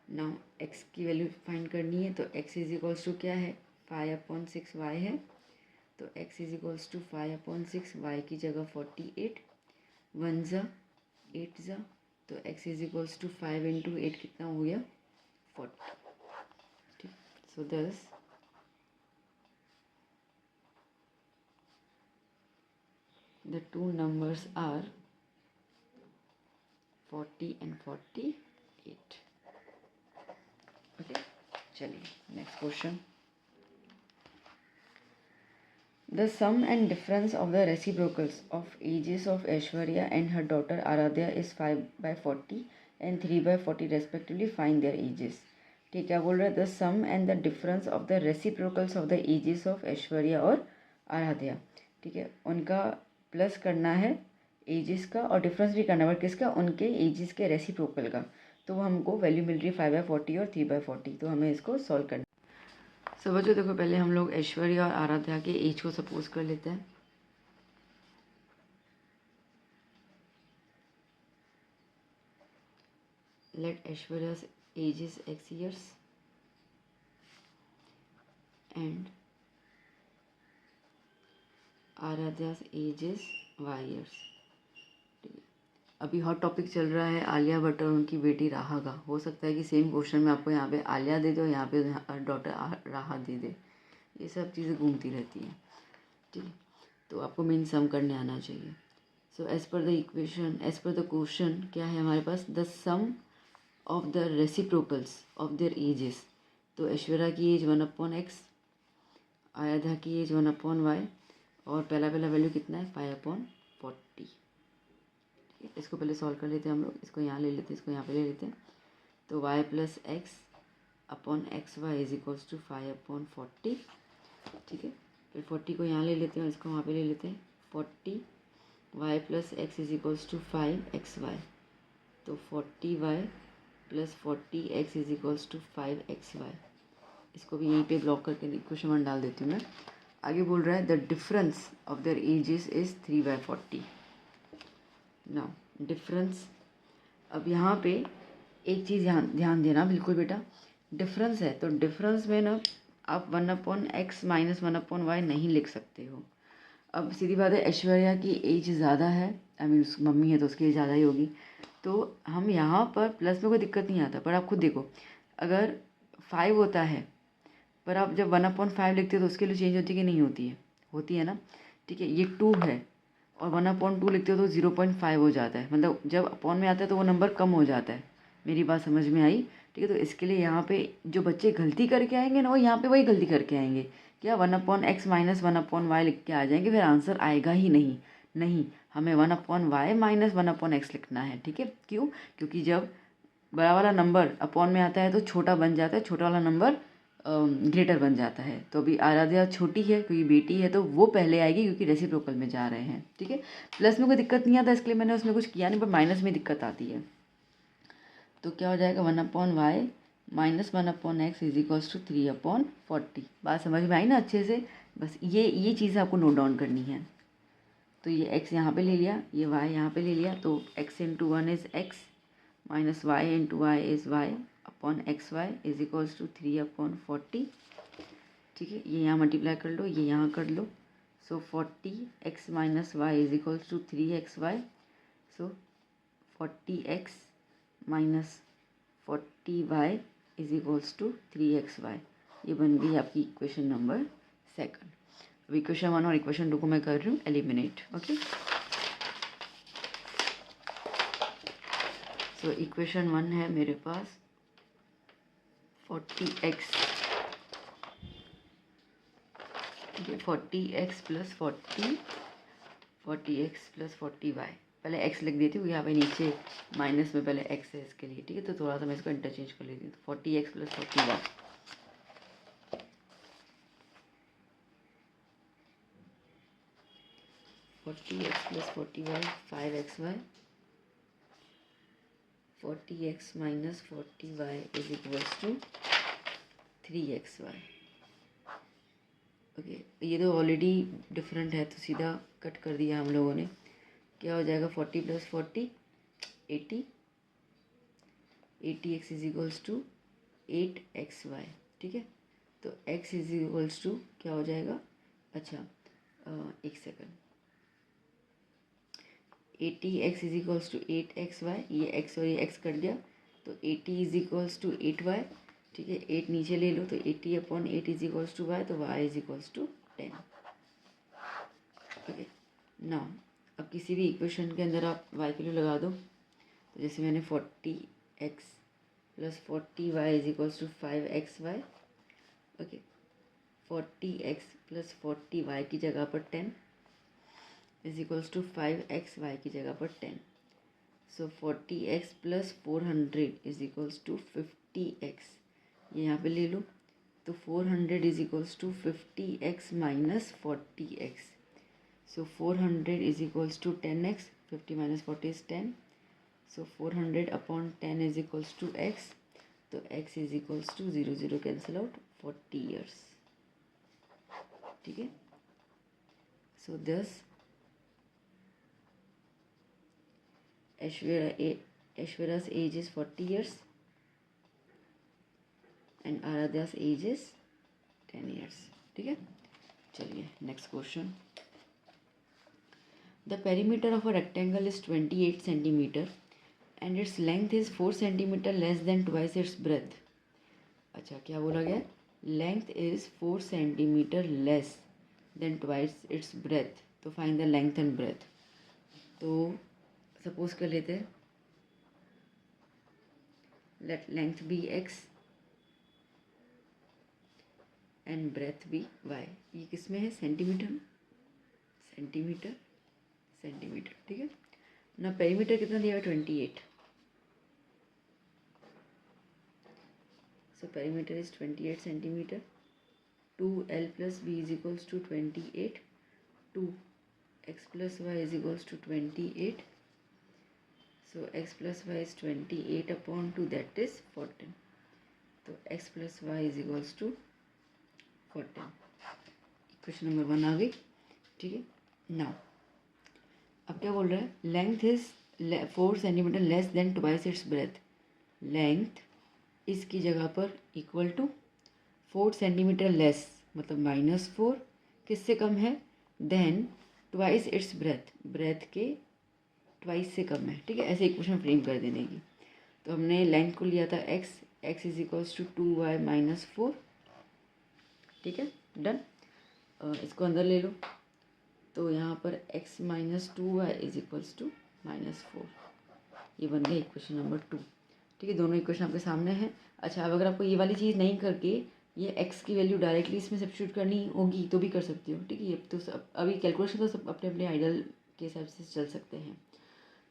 नाउ x की वैल्यू फाइंड करनी है, तो x इज इक्वल्स टू क्या है 5/6y है, तो x is equals to 5/6, y की जगह 48, 1 ज़ा 8 ज़ा, तो x इज इक्वल्स टू 5 × 8 कितना हो गया 40। ठीक, सो दस the two numbers are 40 and 48। Okay चलिए next question. The sum and difference of the reciprocals of ages of Aishwarya and her daughter Aaradhya is 5/40 and 3/40 respectively, find their ages. ठीक है, बोल रहा है the sum and the difference of the reciprocals of the ages of Aishwarya और आराध्या। ठीक है, उनका plus करना है एजेस का और डिफरेंस भी करना है, बट किसका, उनके एजेस के रेसिप्रोकल का। तो हमको वैल्यू मिल रही है 5/40 और 3/40, तो हमें इसको सॉल्व करना। सो बच्चों देखो, पहले हम लोग ऐश्वर्या और आराध्या के एज को सपोज कर लेते हैं। Let Aishwarya's age is X years and Aaradhya's age is Y years। अभी हॉट टॉपिक चल रहा है आलिया भट्ट और उनकी बेटी राहा का। हो सकता है कि सेम क्वेश्चन में आपको यहाँ पे आलिया दे दो, यहाँ पे डॉटर राहा दे दे। ये सब चीज़ें घूमती रहती हैं। ठीक है, तो आपको मेन सम करने आना चाहिए। So as per the equation, as per the question क्या है हमारे पास, the sum of the reciprocals of their ages. तो ऐश्वर्या की एज 1/x, आराध्या की एज 1/y, और पहला वैल्यू कितना है 5/40। इसको पहले सॉल्व कर लेते हैं हम लोग। इसको यहाँ ले लेते हैं, इसको यहाँ पे ले लेते हैं। तो y + x/xy is equals to 5/40। ठीक है, फिर 40 को यहाँ ले लेते हैं और इसको वहाँ पे ले लेते हैं। 40 y + x is equals to 5xy। तो 40y + 40x is equals to 5xy। इसको भी यहीं पे ब्लॉक करके इक्वेशन 1 डाल देती हूँ मैं। आगे बोल रहा है the difference of their edges is 3/40। ना डिफरेंस, अब यहाँ पे एक चीज़ ध्यान देना बिल्कुल बेटा, डिफरेंस है तो डिफरेंस में ना आप 1/x माइनस 1/y नहीं लिख सकते हो। अब सीधी बात है, ऐश्वर्या की एज ज़्यादा है, आई मीन उसकी मम्मी है तो उसकी एज ज़्यादा ही होगी, तो हम यहाँ पर प्लस में कोई दिक्कत नहीं आता। पर आप खुद देखो, अगर 5 होता है पर आप जब 1/5 लिखते हो तो उसके लिए चेंज होती है कि नहीं होती है, होती है ना। ठीक है, ये 2 है और 1/2 लिखते हो तो 0.5 हो जाता है, मतलब जब अपॉन में आता है तो वो नंबर कम हो जाता है। मेरी बात समझ में आई। ठीक है, तो इसके लिए यहाँ पे जो बच्चे गलती करके आएंगे ना, वो यहाँ पे वही गलती करके आएंगे, क्या 1/x माइनस 1/y लिख के आ जाएंगे, फिर आंसर आएगा ही नहीं। नहीं, हमें 1/y माइनस 1/x लिखना है। ठीक है, क्यों, क्योंकि जब बड़ा वाला नंबर अपॉन में आता है तो छोटा बन जाता है, छोटा वाला नंबर ग्रेटर बन जाता है। तो अभी आराध्या छोटी है क्योंकि बेटी है, तो वो पहले आएगी क्योंकि रेसिप्रोकल में जा रहे हैं। ठीक है, प्लस में कोई दिक्कत नहीं आता, इसके लिए मैंने उसमें कुछ किया नहीं, पर माइनस में दिक्कत आती है। तो क्या हो जाएगा 1/y minus 1/x is equals to 3/40। बात समझ में आई ना अच्छे से। बस ये चीज़ आपको नोट डाउन करनी है। तो ये x यहाँ पे ले लिया, ये y यहाँ पे ले लिया, तो x × 1 is x minus y × y is y upon xy is equals to 3/40। ठीक है, ये यहाँ मल्टीप्लाई कर लो, ये यहाँ कर लो। So 40x minus y is equals to 3xy। So 40x minus 40y is equals to 3xy। ये बन गई आपकी इक्वेशन नंबर 2। अब इक्वेशन 1 और इक्वेशन 2 को मैं कर रही हूँ एलिमिनेट। ओके, सो इक्वेशन 1 है मेरे पास 40x, 40x + 40, 40x + 40y। पहले x लिख देती हूँ, यहाँ पे नीचे माइनस में पहले x है इसके लिए। ठीक है, तो थोड़ा सा मैं इसको इंटरचेंज कर लेती हूँ। तो 40x + 40y, 40x + 40y 5xy, 40x minus 40y is equals to 3xy। Okay, ये तो ऑलरेडी डिफरेंट है तो सीधा कट कर दिया हम लोगों ने। क्या हो जाएगा 40 + 40 80, 80x is equals to 8xy। ठीक है, तो x इज इक्वल्स टू क्या हो जाएगा, अच्छा एक second, 80x is equals to 8xy, ये x और ये x कट गया, तो 80 इज इक्वल्स टू 8y। ठीक है, 8 नीचे ले लो, तो 80/8 इज इक्वल्स टू y, तो y is equals to 10। Okay, now अब किसी भी इक्वेशन के अंदर आप y की वैल्यू लगा दो। तो जैसे मैंने 40x + 40y is equals to 5xy। Okay, 40x plus 40y की जगह पर 10 is equals to 5x y की जगह पर 10. So 40x plus 400 is equals to 50x. ये यहाँ पे ले लो तो 400 is equals to 50x minus 40x. So 400 is equals to 10x. 50 minus 40 is 10. So 400 upon 10 is equals to x. तो x is equals to 0 0 cancel out 40 years. ठीक है. So दस Aishwarya's age is 40 years and Aradhya's age is 10 years. ठीक है. चलिए next question. The perimeter of a rectangle is 28 centimeter and its length is 4 centimeter less than twice its breadth. अच्छा क्या बोला गया? Length is 4 centimeter less than twice its breadth. तो find the length and breadth. तो suppose कर लेते हैं let length be x and breadth be y. ये किस में है? सेंटीमीटर में. Centimetre centimetre. ठीक है ना. पेरीमीटर कितना दिया है? 28. So perimeter is 28 centimetre. 2l plus b is equals to 28. 2x plus y is equals to 28. So x plus y is 28 upon 2 that is 14. तो x plus y is equals to 14. Equation number 1 आ गई. ठीक है. Now अब क्या बोल रहा है? Length is 4 centimetre less than twice its breath. Length इसकी जगह पर इक्वल टू 4 सेंटीमीटर लेस मतलब -4 किससे कम है? Then twice its breadth. Breadth के ट्वाइस से कम है. ठीक है. ऐसे इक्वेशन फ्रेम कर देने की. तो हमने लेंथ को लिया था x is equals to 2y minus 4. ठीक है. डन. इसको अंदर ले लो तो यहाँ पर x minus 2y is equals to -4. ये बन गया इक्वेशन नंबर 2. ठीक है. दोनों इक्वेशन आपके सामने हैं. अच्छा अब अगर आपको ये वाली चीज़ नहीं करके ये x की वैल्यू डायरेक्टली इसमें सब्स्टिट्यूट करनी होगी तो भी कर सकती हो. ठीक है. ये तो सब अभी कैलकुलेशन तो सब अपने अपने आइडल के हिसाब से चल सकते हैं.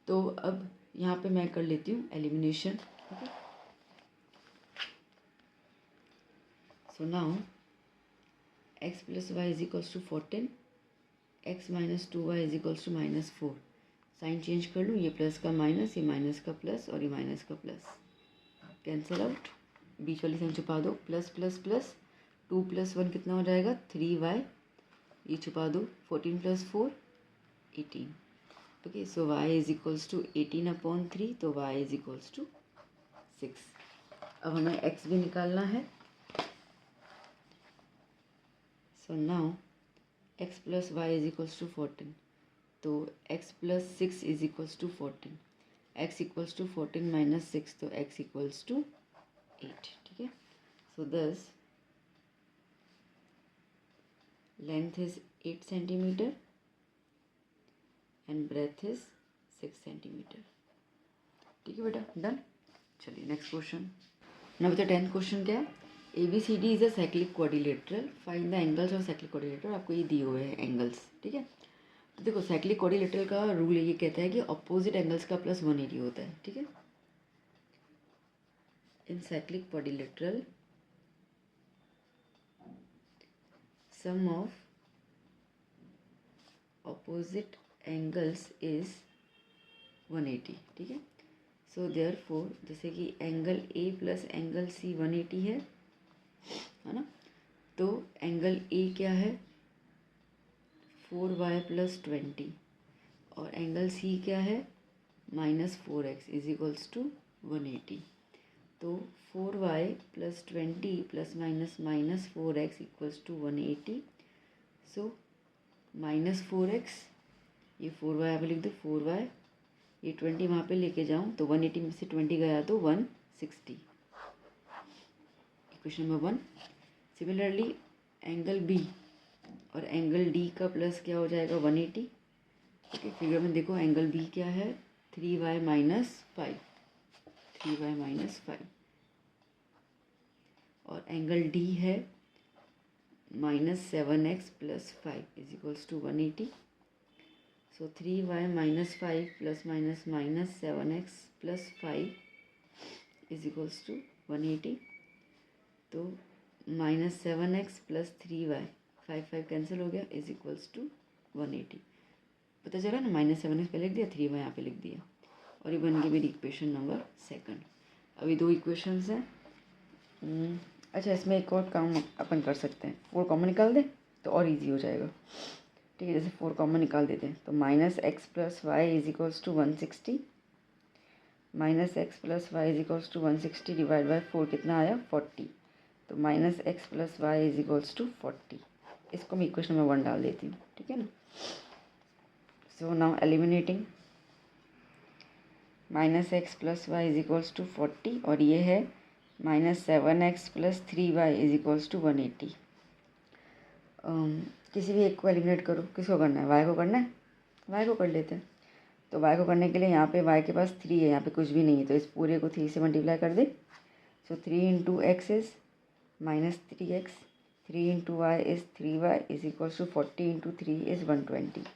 तो अब यहाँ पे मैं कर लेती हूँ elimination. Okay. So now x plus y is equals to 14. x minus 2y is equals to -4. Sign change कर लूँ. ये प्लस का माइनस, ये माइनस का प्लस और ये माइनस का प्लस. Cancel out. बीच वाली साइन छुपा दो. प्लस प्लस प्लस 2 प्लस 1 कितना हो जाएगा? 3y. ये छुपा दो. 14 plus 4 18. Okay. So y is equals to 18 upon 3. तो y इज इक्वल्स टू 6. अब हमें x भी निकालना है. So now x plus y is equals to 14. तो x plus 6 is equals to 14. x equals to 14 minus 6. तो x इक्वल्स टू 8. ठीक है. So this length is 8 centimetre and breadth is 6 centimetre. ठीक है बेटा. डन. चलिए नेक्स्ट क्वेश्चन. ना बता 10th क्वेश्चन क्या है? ABCD is a cyclic quadrilateral. Find the angles of cyclic quadrilateral. आपको ये दिए हुए हैं एंगल्स. ठीक है. तो देखो साइक्लिक क्वाड्रिलेटरल का रूल ये कहता है कि अपोजिट एंगल्स का प्लस 180 होता है. ठीक है. In cyclic quadrilateral sum of opposite angles is 180. ठीक है. सो देयरफॉर जैसे कि angle A plus angle C 180 है ना. तो एंगल A क्या है? 4y प्लस 20 और एंगल C क्या है? -4x is equals to 180. तो 4y plus 20 plus minus 4x equals to 180. So -4x ये 4y यहाँ पे लिख दो. 4y ये 20 वहाँ पे लेके जाऊँ तो 180 में से 20 गया तो 160. Equation number 1. Similarly angle B और एंगल D का प्लस क्या हो जाएगा? 180. ओके. फिगर में देखो एंगल B क्या है? 3y minus 5. 3y माइनस 5 और एंगल D है -7x + 5 = 180. So 3y - 5 + -7x + 5 = 180. तो -7x + 3y 5 कैंसिल हो गया = 180. पता चला ना, -7x पे लिख दिया, 3y यहाँ पे लिख दिया, और ये बन गई मेरी इक्वेशन नंबर 2. अभी 2 इक्वेशंस हैं. अच्छा, इसमें एक और काम अपन कर सकते हैं. 4 कॉमन निकाल दें तो और इजी हो जाएगा. ठीक है, जैसे 4 कॉमन निकाल देते हैं तो -x + y = 160. -x + y = 160 divide by 4 कितना आया 40. तो -x + y = 40. इसको मैं इक्वेशन नंबर 1 डाल देती हूँ. ठीक है ना. So now eliminating -x + y = 40 और ये है -7x + 3y = 180. किसी भी एक को एलिमिनेट करो. किसको करना है, y को करना है. y को कर लेते हैं. तो y को करने के लिए यहाँ पे y के पास 3 है, यहाँ पे कुछ भी नहीं है, तो इस पूरे को 3 से मल्टीप्लाई कर दे. So 3 × x is -3x, 3 × y is 3y = 40 × 3 is 120.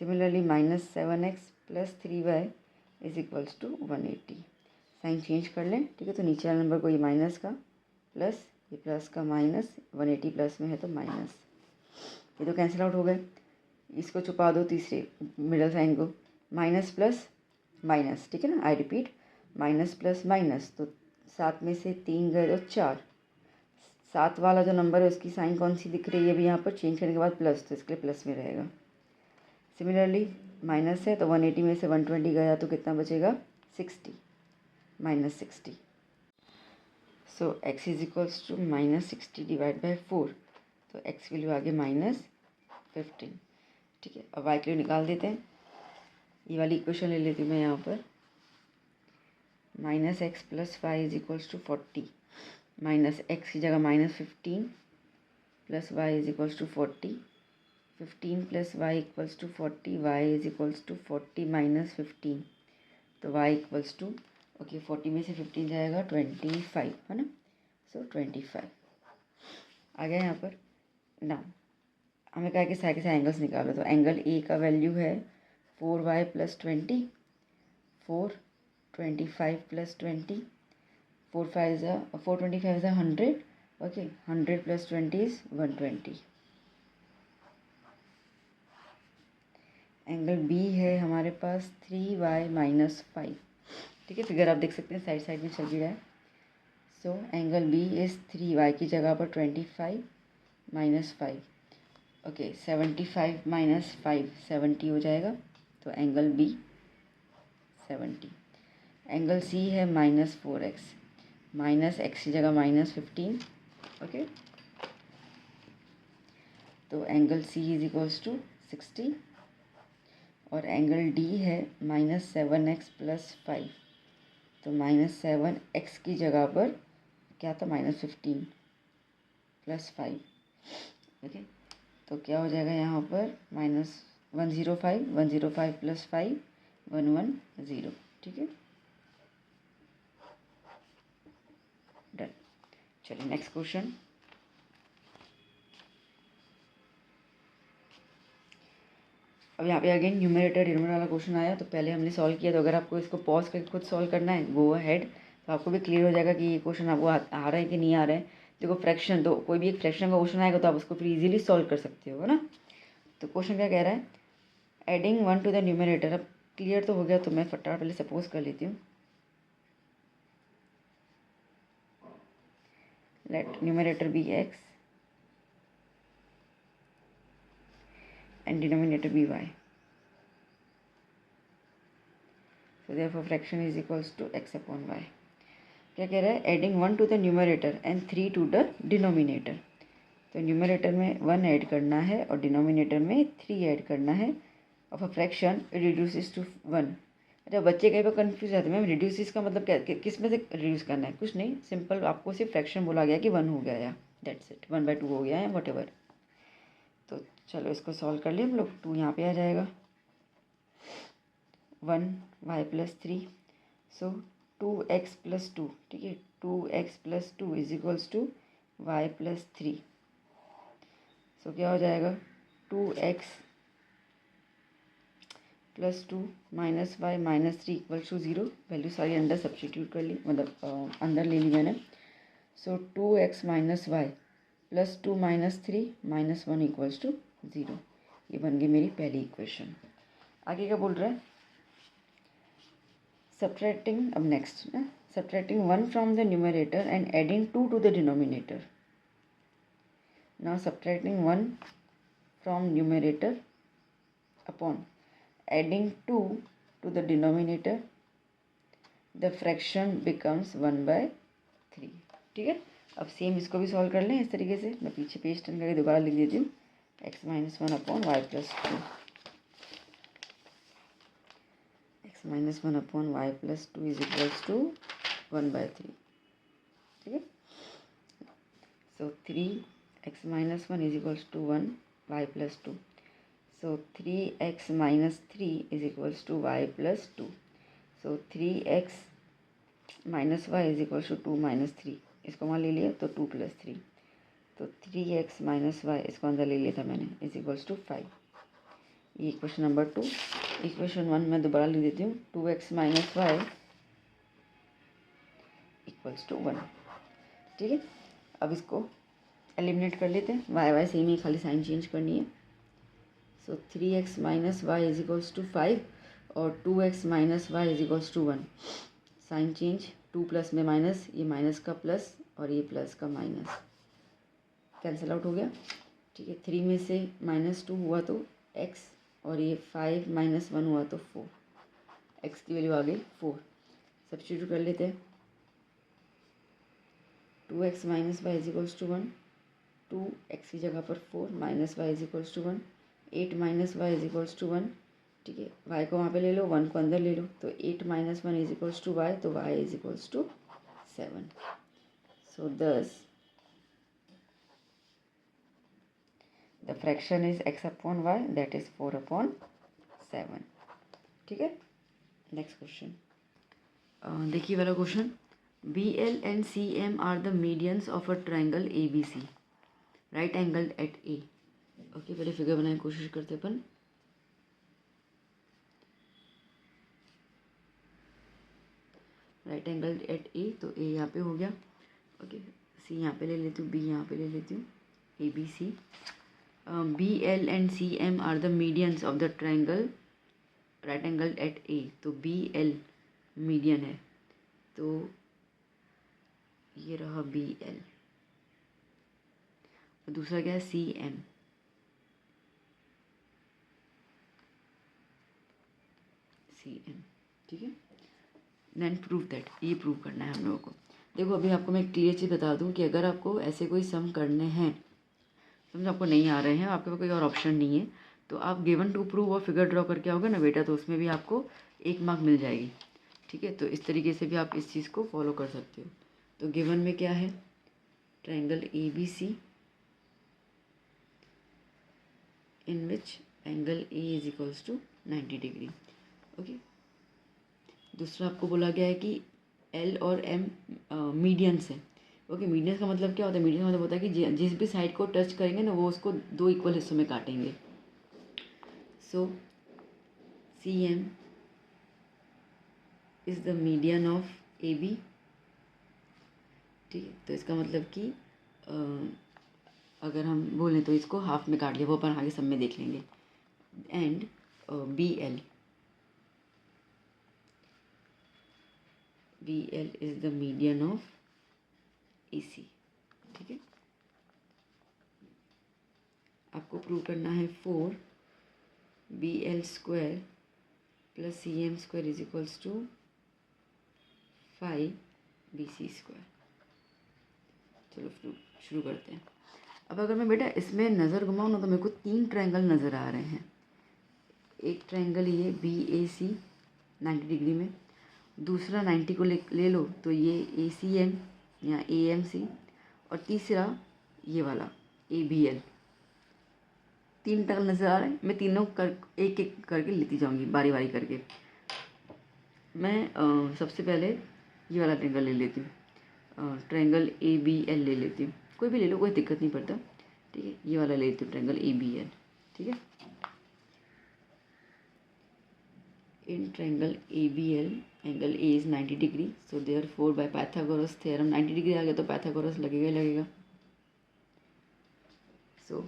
Similarly -7x + 3y = 180. Sign change कर लें. ठीक है, तो नीचे वाले नंबर को ये माइनस का प्लस, ये प्लस का माइनस, 180 प्लस में है तो माइनस. ये तो कैंसिल आउट हो गए. इसको छुपा दो, तीसरे मिडल साइन को, माइनस प्लस माइनस. ठीक है ना. I repeat, minus plus minus, तो 7 में से 3 गए तो 4. 7 वाला जो नंबर है उसकी साइन कौन सी दिख रही है अभी यहाँ पर, चेंज करने के बाद प्लस, तो इसके लिए प्लस में रहेगा. सिमिलरली माइनस है तो 180 में से 120 गया तो कितना बचेगा 60, -60. सो x = -60 डिवाइड बाय 4. तो x की वैल्यू आ गई -15. ठीक है, अब y की वैल्यू निकाल देते हैं. ये वाली इक्वेशन ले लेती हूँ मैं यहाँ पर. -x + y = 40. -x की जगह -15 + y = 40. 15 + y = 40. y = 40 - 15. तो y = ओके 40 में से 15 जाएगा 25, है ना. सो 25 आ गया यहाँ पर. ना हमें कहा कि सारे के सारे एंगल्स निकालो. तो एंगल ए का वैल्यू है 4y + 20, 4 25 + 20, 425 is 100. Okay, 100 + 20 is 120. Angle B है हमारे पास 3y - 5. ठीक है, फिगर आप देख सकते हैं साइड साइड में चल भी रहा है. So angle B is 3y की जगह पर 25 - 5. ओके, 75 - 5 70 हो जाएगा. तो एंगल बी 70. एंगल सी है -4x, -x की जगह -15. ओके, तो एंगल सी = 60. और एंगल डी है -7x + 5. तो -7x की जगह पर क्या था -15 + 5. ओके, तो क्या हो जाएगा यहाँ पर -105, 105 + 5 110. ठीक है, डन. चलिए नेक्स्ट क्वेश्चन. अब यहाँ पे अगेन न्यूमरेटर डिनोमिनेटर वाला क्वेश्चन आया. तो पहले हमने सॉल्व किया, तो अगर आपको इसको पॉज करके खुद सॉल्व करना है गो अहेड, तो आपको भी क्लियर हो जाएगा कि ये क्वेश्चन आपको आ रहा है कि नहीं आ रहा है. देखो फ्रैक्शन, तो कोई भी एक फ्रैक्शन का क्वेश्चन आएगा तो आप उसको फिर इजीली सॉल्व कर सकते हो, है ना. तो क्वेश्चन क्या कह रहा है, एडिंग 1 टू द न्यूमरेटर. अब क्लियर तो हो गया, तो मैं फटाफट पहले सपोज कर लेती हूँ. Let numerator be x and denominator be y. So therefore fraction is equals to x upon y. क्या कह रहा है, adding 1 to the numerator and 3 to the denominator. तो न्यूमरेटर में 1 ऐड करना है और डिनोमिनेटर में 3 ऐड करना है. Of a fraction reduces to 1. अच्छा, बच्चे कहीं पर कन्फ्यूज जाते हैं, मैम रिड्यूसेस का मतलब क्या, किस में से रिड्यूस करना है. कुछ नहीं, सिंपल आपको सिर्फ फ्रैक्शन बोला गया कि 1 हो गया या दैट्स इट, 1/2 हो गया है वट एवर. तो चलो इसको सॉल्व कर लिए हम लोग. 2 यहाँ पे आ जाएगा, 1y + 3. सो 2x + 2. ठीक है, 2x + 2 = y + 3. सो क्या हो जाएगा 2x plus 2 minus y minus 3 equal to 0। Value सारी अंदर सब्सटीट्यूट कर ली, मतलब अंदर ले ली मैंने। So 2x minus y plus 2 minus 3 minus 1 equals to 0। ये बन गई मेरी पहली इक्वेशन। आगे क्या बोल रहा है, सब्ट्रैक्टिंग, अब नेक्स्ट ना, subtracting 1 from the numerator and adding 2 to the denominator. Now subtracting 1 from numerator upon adding 2 to the denominator, the fraction becomes 1/3। ठीक है, अब सेम इसको भी सॉल्व कर लें इस तरीके से। मैं पीछे पेज टर्न करके दोबारा लिख देती हूँ, x minus 1 upon y plus 2, x minus 1 upon y plus 2 is equals to 1/3। ठीक है, so 3x minus 1 is equals to 1 y plus 2। So 3x minus 3 is equals to y plus 2. So 3x minus y is equals to 2 minus 3। इसको वहाँ ले लिया तो 2 plus 3, तो 3x minus y इसको अंदर ले लिया था मैंने, इज इक्वल्स टू 5। ये इक्वेशन नंबर 2। इक्वेशन 1 मैं दोबारा लिख देती हूँ, 2x minus y equals to 1। ठीक है, अब इसको एलिमिनेट कर लेते हैं, वाई वाई सेम ही, खाली साइन चेंज करनी है। So 3x minus y is equals to 5 और 2x minus y is equals to 1। Sign change, 2 plus में माइनस, ये माइनस का प्लस और ये प्लस का माइनस, कैंसिल आउट हो गया। ठीक है, 3 में से -2 हुआ तो x, और ये 5 माइनस 1 हुआ तो 4। x की वैल्यू आ गई 4। सब्स्टिट्यूट कर लेते हैं, 2x minus y is equals to 1, 2x की जगह पर 4 minus y is equals to 1, 8 minus y is equals to 1। ठीक है, y को वहाँ पे ले लो, 1 को अंदर ले लो, तो 8 minus 1 is equals to y, तो y is equals to 7। So दस the fraction is x upon y, that is 4 upon 7। ठीक है, नेक्स्ट क्वेश्चन देखिए वाला question, BL and CM are the medians of a triangle ABC right angled at A। Okay, पहले figure बनाने की कोशिश करते अपन। राइट एंगल एट ए, तो ए यहाँ पे हो गया। ओके, सी यहाँ पे ले लेती हूँ, बी यहाँ पे ले लेती हूँ, ABC। BL and CM are the medians of the triangle right angle at A. तो BL मीडियन है, तो ये रहा BL, और दूसरा क्या है CM। ठीक है, देन प्रूव दैट, ये प्रूव करना है हम लोगों को। देखो अभी आपको मैं क्लियर चीज़ बता दूं कि अगर आपको ऐसे कोई सम करने हैं, समझो आपको नहीं आ रहे हैं, आपके पास कोई और ऑप्शन नहीं है, तो आप गिवन टू प्रूव और फिगर ड्रॉ करके आओगे ना बेटा, तो उसमें भी आपको 1 मार्क मिल जाएगी। ठीक है, तो इस तरीके से भी आप इस चीज़ को फॉलो कर सकते हो। तो गिवन में क्या है, triangle ABC in which angle A is equals to 90 degree. Okay, दूसरा आपको बोला गया है कि L और M मीडियंस है। ओके, मीडियंस का मतलब क्या होता है, मीडियंस का मतलब होता है कि जिस भी साइड को टच करेंगे ना, वो उसको 2 इक्वल हिस्सों में काटेंगे। सो CM is the median of AB। ठीक है, तो इसका मतलब कि अगर हम बोलें तो इसको हाफ में काट लिया, वो अपन आगे सब में देख लेंगे। And BL is the median of AC। ठीक है, आपको प्रूव करना है 4BL square plus CM square is equals to 5BC square. चलो शुरू करते हैं। अब अगर मैं बेटा इसमें नज़र घुमाऊँ ना, तो मेरे को 3 ट्रायंगल नज़र आ रहे हैं। एक ट्रायंगल ये BAC 90 डिग्री में, दूसरा 90 को ले लो तो ये ACM या AMC, और तीसरा ये वाला ABL। 3 ट्रायंगल नज़र आ रहे हैं, मैं तीनों एक एक करके लेती जाऊंगी बारी बारी करके। मैं सबसे पहले ये वाला ट्रायंगल ले लेती हूँ, ट्रायंगल ABL ले लेती हूँ, कोई भी ले लो, कोई दिक्कत नहीं पड़ता। ठीक है, ये वाला ले लेती हूँ ट्रायंगल ABL, ठीक है। In triangle ABL angle A is 90 degree, so therefore by Pythagoras theorem 90 degree आ गया तो पाइथागोरस लगेगा ही लगेगा। So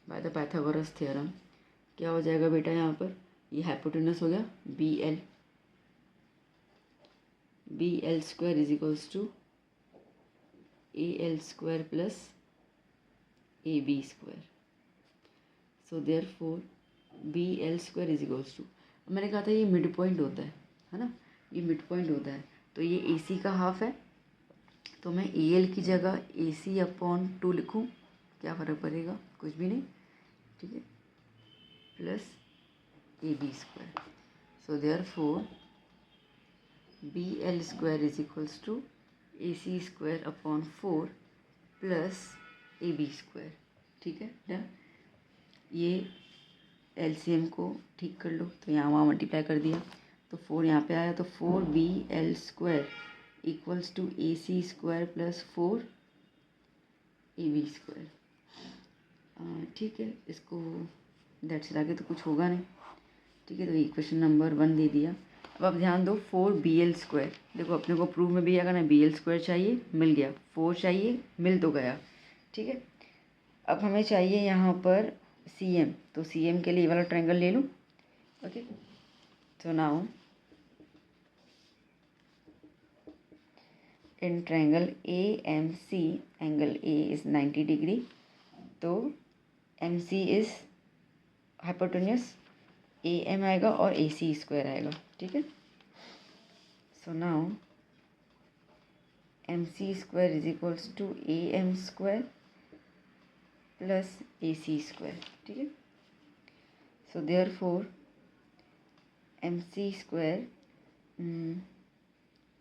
by the Pythagoras theorem क्या हो जाएगा बेटा, यहाँ पर ये हाइपोटेनस हो गया BL square is equals to AL square plus AB square. So therefore BL square is equals to, मैंने कहा था ये मिड पॉइंट होता है ना, ये मिड पॉइंट होता है, तो ये AC का हाफ है, तो मैं AL की जगह AC/2 लिखूँ, क्या फ़र्क पड़ेगा, कुछ भी नहीं, ठीक है, plus AB square. So therefore BL square is equals to AC square upon 4 plus AB square, ठीक है, डन। ये LCM को ठीक कर लो, तो यहाँ वहाँ मल्टीप्लाई कर दिया तो 4 यहाँ पे आया, तो 4BL square equals to AC square plus 4AB square, ठीक है। इसको दैट्स आगे तो कुछ होगा नहीं, ठीक है, तो इक्वेशन नंबर 1 दे दिया। अब आप ध्यान दो 4BL स्क्वायर, देखो अपने को प्रूफ में भी अगर ना BL स्क्वायर चाहिए, मिल गया, 4 चाहिए, मिल तो गया, ठीक है। अब हमें चाहिए यहाँ पर CM, तो CM के लिए ये वाला ट्रायंगल ले लूँ, okay. So now in triangle AMC angle A is 90 degree, तो MC इज़ हाइपोटेन्यूस, AM आएगा और AC स्क्वायर आएगा, ठीक है। So now MC square is equals to AM square plus AC square, ठीक है। So therefore MC square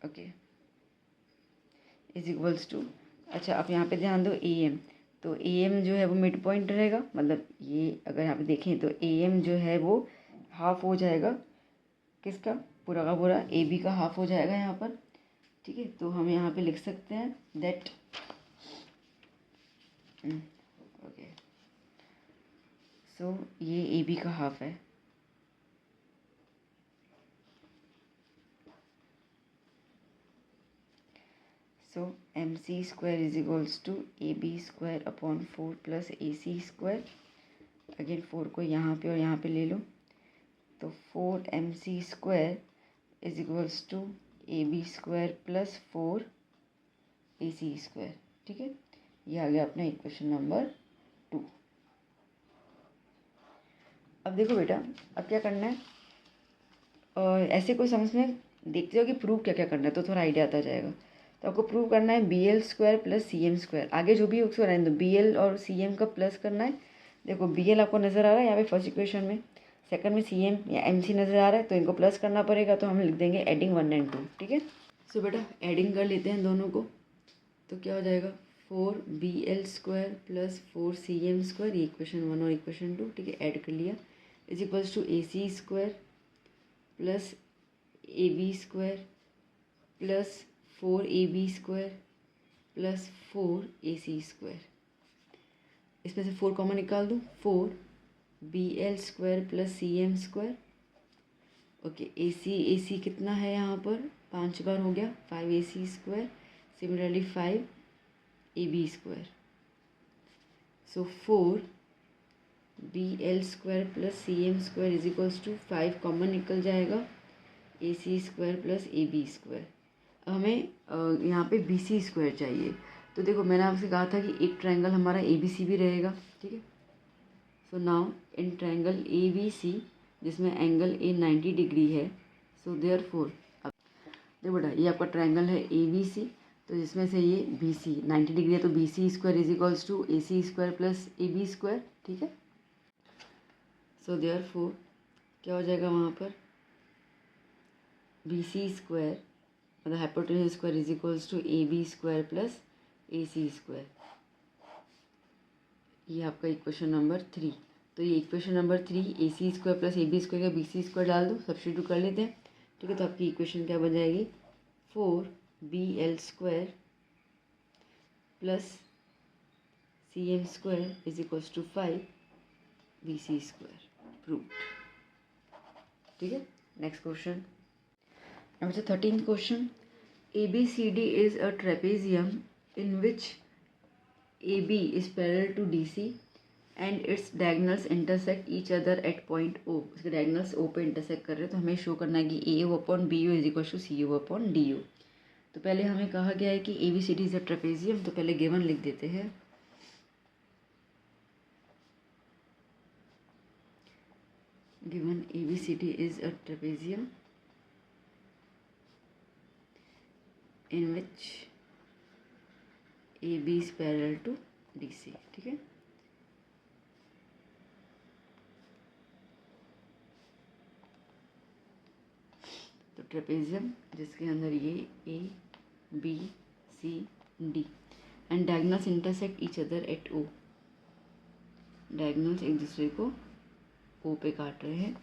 okay is equals to, अच्छा आप यहाँ पे ध्यान दो AM, तो AM जो है वो मिड पॉइंट रहेगा, मतलब ये अगर यहाँ पे देखें तो AM जो है वो हाफ हो जाएगा, किसका, पूरा का पूरा AB का हाफ हो जाएगा यहाँ पर, ठीक है। तो हम यहाँ पे लिख सकते हैं दैट ओके, सो ये AB का हाफ है, so MC square is equals to AB square upon 4 plus AC square, again 4 को यहाँ पे और यहाँ पे ले लो, तो 4MC square is equals to AB square plus 4AC square, ठीक है। ये आ गया अपना इक्वेशन नंबर 2। अब देखो बेटा, अब क्या करना है, ऐसे कोई समझ में देखते हो कि प्रूव क्या क्या करना है, तो थोड़ा आइडिया आता जाएगा। तो आपको प्रूव करना है BL square plus CM square, आगे जो भी उसको रहने दो, BL और CM का प्लस करना है। देखो BL आपको नज़र आ रहा है यहाँ पे फर्स्ट इक्वेशन में, सेकंड में CM या MC नज़र आ रहा है, तो इनको प्लस करना पड़ेगा, तो हम लिख देंगे एडिंग 1 and 2, ठीक है। सो बेटा एडिंग कर लेते हैं दोनों को, तो क्या हो जाएगा 4BL square plus 4CM square, ये इक्वेशन 1 और इक्वेशन 2, ठीक है, ऐड कर लिया, is equals to AC square plus AB square plus 4AB square plus 4AC square, इसमें से 4 कॉमन निकाल दूँ, 4BL square plus CM square, okay. AC कितना है यहाँ पर 5 बार हो गया, 5AC square, similarly 5AB square, so 4BL square plus CM square is equals to 5 common निकल जाएगा, AC square plus AB square. हमें यहाँ पे BC स्क्वायर चाहिए, तो देखो मैंने आपसे कहा था कि एक ट्रायंगल हमारा ABC भी रहेगा, ठीक है। So now in triangle ABC जिसमें एंगल A 90 डिग्री है, सो देयरफॉर अब देखो बेटा ये आपका ट्रायंगल है ABC, तो जिसमें से ये BC 90 डिग्री है, तो BC square is equals to AC square plus AB square, ठीक है। सो देयरफॉर क्या हो जाएगा वहाँ पर BC स्क्वायर मतलब hypotenuse square is equals to AB square plus AC square, ये आपका इक्वेशन नंबर 3। तो ये equation number 3 AC square plus AB square का BC स्क्वायर डाल दो, सब्स्टिट्यूट कर लेते हैं, ठीक है। तो आपकी इक्वेशन क्या बन जाएगी 4BL square plus CM² is equals to 5 BC²। Proved. ठीक है। Next question, number 13 question, ABCD is a trapezium in which AB is parallel to DC and its diagonals intersect each other at point O। इसके diagonals O पे intersect कर रहे हैं, तो हमें show करना है कि AO/BO is equal to CO/DO। तो पहले हमें कहा गया है कि ABCD इज अ ट्रेपेजियम, तो पहले गिवन लिख देते हैं। Given ABCD is a trapezium in which AB is parallel to DC। ठीक है। तो ट्रेपेजियम जिसके अंदर ये A B C D and diagonals intersect each other at O। Diagonals एक दूसरे को O पे काट रहे हैं।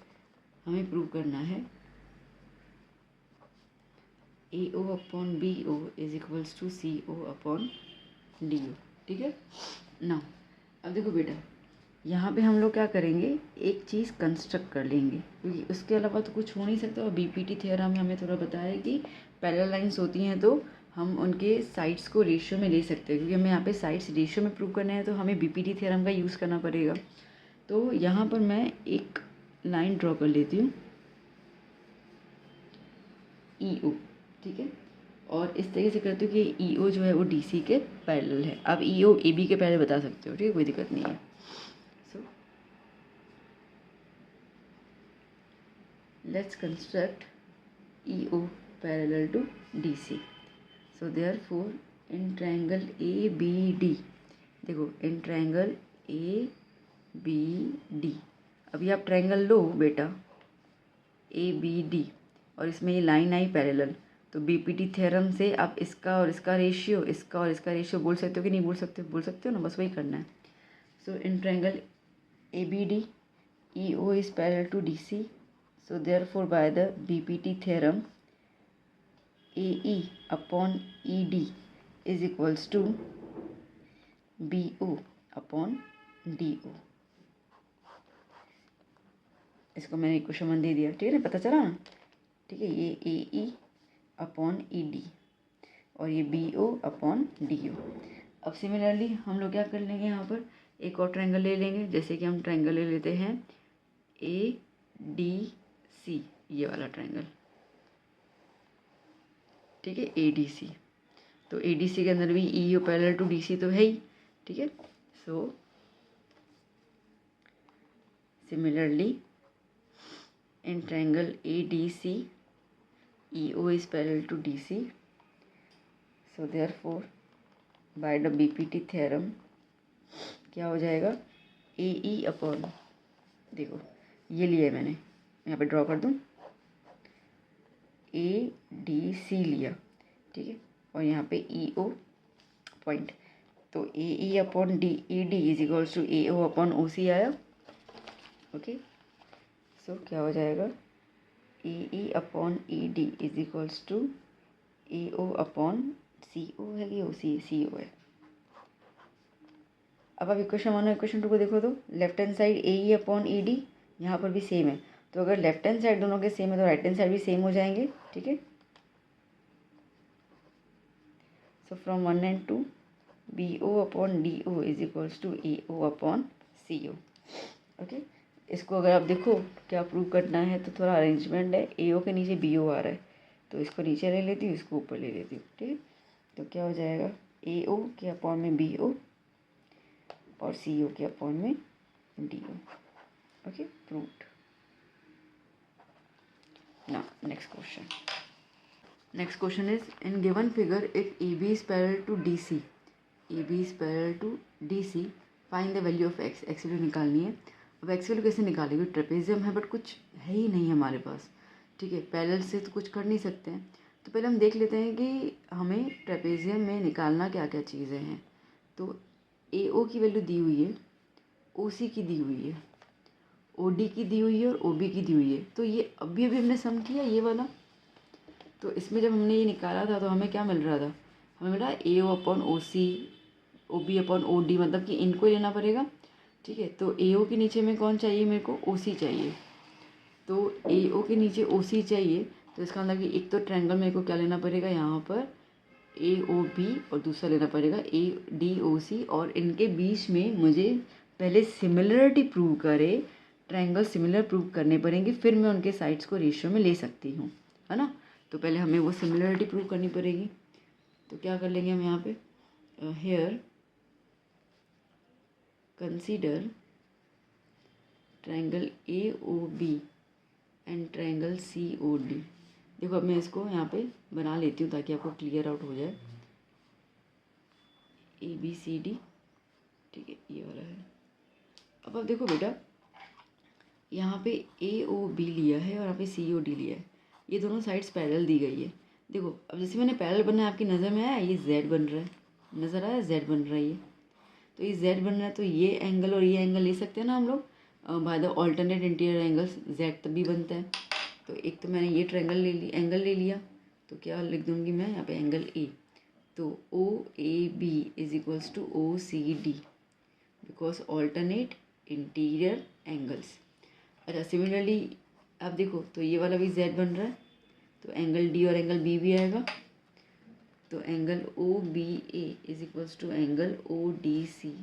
हमें प्रूव करना है AO/BO is equals to CO/DO। ठीक है ना। अब देखो बेटा, यहाँ पे हम लोग क्या करेंगे, एक चीज़ कंस्ट्रक्ट कर लेंगे, क्योंकि उसके अलावा तो कुछ हो नहीं सकता। और BPT थ्योरम में हमें थोड़ा बताया है कि पैरेलल लाइंस होती हैं तो हम उनके साइड्स को रेशियो में ले सकते हैं, क्योंकि हमें यहाँ पे साइड्स रेशियो में प्रूव करने हैं, तो हमें BPT थ्योरम का यूज़ करना पड़ेगा। तो यहाँ पर मैं एक लाइन ड्रॉ कर लेती हूँ EO। ठीक है। और इस तरीके से करती हूँ कि EO जो है वो DC के पैरेलल है। अब EO AB के पैरेलल बता सकते हो, ठीक है, कोई दिक्कत नहीं है। So let's construct EO parallel to DC। So therefore in triangle ABD, देखो इन ट्रायंगल ABD, अभी आप ट्रायंगल लो बेटा ABD, और इसमें ये लाइन आई पैरेलल, तो BPT थ्योरम से आप इसका और इसका रेशियो, इसका और इसका रेशियो बोल सकते हो कि नहीं बोल सकते हो? बोल सकते हो ना, बस वही करना है। So in triangle ABD EO is parallel to DC, so therefore by the BPT theorem AE/ED is equals to BO/DO। इसको मैंने इक्वेशन 1 दे दिया, ठीक है ना, पता चला ना। ठीक है, ये AE/ED और ये BO/DO। अब सिमिलरली हम लोग क्या कर लेंगे, यहाँ पर एक और ट्रायंगल ले लेंगे। जैसे कि हम ट्रायंगल ले लेते हैं ADC, ये वाला ट्रायंगल। ठीक है, ADC। तो ADC के अंदर भी EO पैरेलल टू DC तो है ही। ठीक है। So similarly in triangle ADC EO is parallel to DC, so therefore by the BPT theorem क्या हो जाएगा, AE/, देखो ये लिया है मैंने, यहाँ पे ड्रॉ कर दूँ, ADC लिया, ठीक है, और यहाँ पे EO पॉइंट, तो AE/ED is equals to AO/OC आया। ओके। सो क्या हो जाएगा, AE/ED is equals to AO/CO है कि OC, CO है। अब आप इक्वेशन 1 और इक्वेशन 2 को देखो, तो लेफ्ट हैंड साइड AE/ED यहाँ पर भी सेम है, तो अगर लेफ्ट हैंड साइड दोनों के सेम है तो राइट हैंड साइड भी सेम हो जाएंगे। ठीक है। So from 1 and 2 BO/DO is equals to AO/CO। Okay. इसको अगर आप देखो क्या प्रूव करना है, तो थोड़ा अरेंजमेंट है, AO के नीचे BO आ रहा है, तो इसको नीचे ले लेती हूँ, इसको ऊपर ले लेती हूँ। ठीक है। तो क्या हो जाएगा, AO के अपॉन में BO और CO के अपॉन में DO। Okay, proved. Now next question. Next question is in given figure if AB is parallel to DC, AB is parallel to DC, find the value of X। X value निकालनी है। अब X value कैसे निकालेंगे, trapezium है but कुछ है ही नहीं हमारे पास। ठीक है, पैरेलल से तो कुछ कर नहीं सकते हैं, तो पहले हम देख लेते हैं कि हमें ट्रेपेजियम में निकालना क्या क्या चीज़ें हैं। तो AO की वैल्यू दी हुई है, OC की दी हुई है, OD की दी हुई है और OB की दी हुई है। तो ये अभी हमने सम किया ये वाला, तो इसमें जब हमने ये निकाला था तो हमें क्या मिल रहा था, हमें मिला AO/OC O B upon O D, मतलब कि इनको ही लेना पड़ेगा। ठीक है, तो ए ओ के नीचे में कौन चाहिए मेरे को, ओ सी चाहिए। तो ए ओ के नीचे ओ सी चाहिए, तो इसका मतलब कि एक तो ट्रायंगल मेरे को क्या लेना पड़ेगा यहाँ पर, ए ओ बी, और दूसरा लेना पड़ेगा ए डी ओ सी, और इनके बीच में मुझे पहले सिमिलरिटी प्रूव करे, ट्रायंगल सिमिलर प्रूव करने पड़ेंगे, फिर मैं उनके साइड्स को रेशियो में ले सकती हूँ, है ना। तो पहले हमें वो सिमिलरिटी प्रूव करनी पड़ेगी। तो क्या कर लेंगे हम यहाँ पे, here consider triangle A O B and triangle C O D. देखो अब मैं इसको यहाँ पे बना लेती हूँ ताकि आपको क्लियर आउट हो जाए। ए बी सी डी, ठीक है, ये वाला है। अब देखो बेटा, यहाँ पे ए ओ बी लिया है और यहाँ पे सी ओ डी लिया है, ये दोनों साइड्स पैरेलल दी गई है। देखो अब जैसे मैंने पैरेलल बनना है, आपकी नज़र में आया, ये जेड बन रहा है, नज़र आया, जेड बन रहा है ये। तो ये जेड बन रहा है, तो ये एंगल और ये एंगल ले सकते हैं ना हम लोग by the alternate interior angles, Z तभी बनता है। तो एक तो मैंने ये ट्रायंगल एंगल ले लिया, तो क्या लिख दूँगी मैं यहाँ पे, एंगल ए। तो O A B is equals to O C D, because alternate interior angles. अच्छा, सिमिलरली अब देखो, तो ये वाला भी जेड बन रहा है, तो एंगल डी और एंगल बी भी आएगा। तो angle O B A is equals to angle O D C,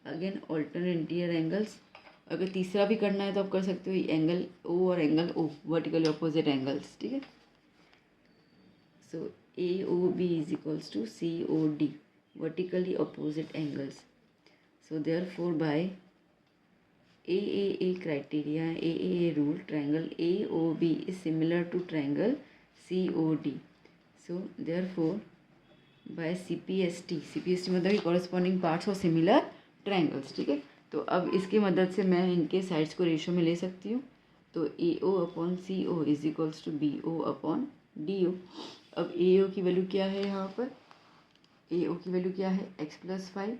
again alternate interior angles. अगर तीसरा भी करना है तो आप कर सकते हो, एंगल ओ और angle O, vertically opposite angles, ठीक है। सो A O B is equals to C O D, vertically opposite angles. So therefore by AAA criteria, AAA rule, triangle AOB is similar to triangle COD. So therefore by CPST मतलब कि corresponding parts of similar triangles, ठीक है। तो अब इसकी मदद से मैं इनके साइड्स को रेशियो में ले सकती हूँ। तो AO upon CO is equals to BO upon DO। अब AO की वैल्यू क्या है यहाँ पर, AO की वैल्यू क्या है, x+5,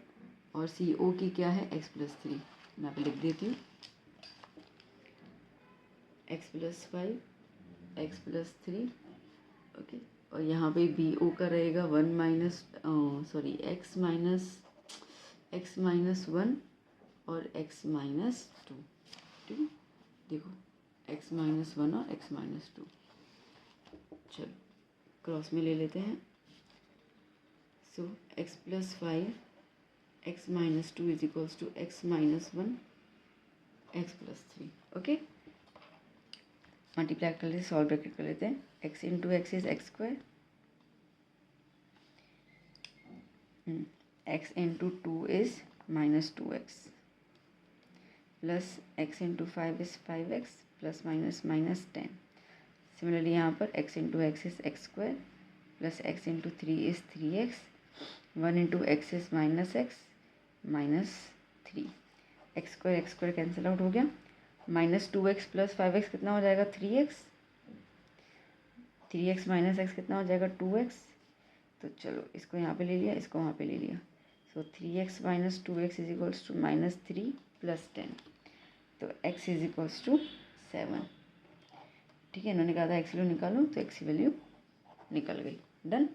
और CO की क्या है, x+3। मैं यहाँ पे लिख देती हूँ, x+5, x+3, ओके। और यहाँ पे BO का रहेगा x-1 और x-2, ठीक है। देखो x-1 और x-2, चलो क्रॉस में ले लेते हैं। So x+5 x-2 is equals to x-1 x+3, okay. Multiply कर लेते, सॉल्व ब्रैकेट कर लेते हैं। x into x is x square, x into 2 is -2x, plus x into 5 is 5x, plus minus 10। Similarly यहाँ पर x into x is x square, plus x into 3 is 3x, 1 into x is -3। X square cancel out हो गया, -2x plus 5x कितना हो जाएगा, 3x, 3x minus x कितना हो जाएगा, 2x। तो चलो इसको यहाँ पे ले लिया, इसको वहाँ पे ले लिया। So 3x minus 2x is equals to -3 plus 10, तो x इज इक्वल्स टू 7, ठीक है। इन्होंने कहा था x वैल्यू निकालो, तो x की वैल्यू निकल गई, डन।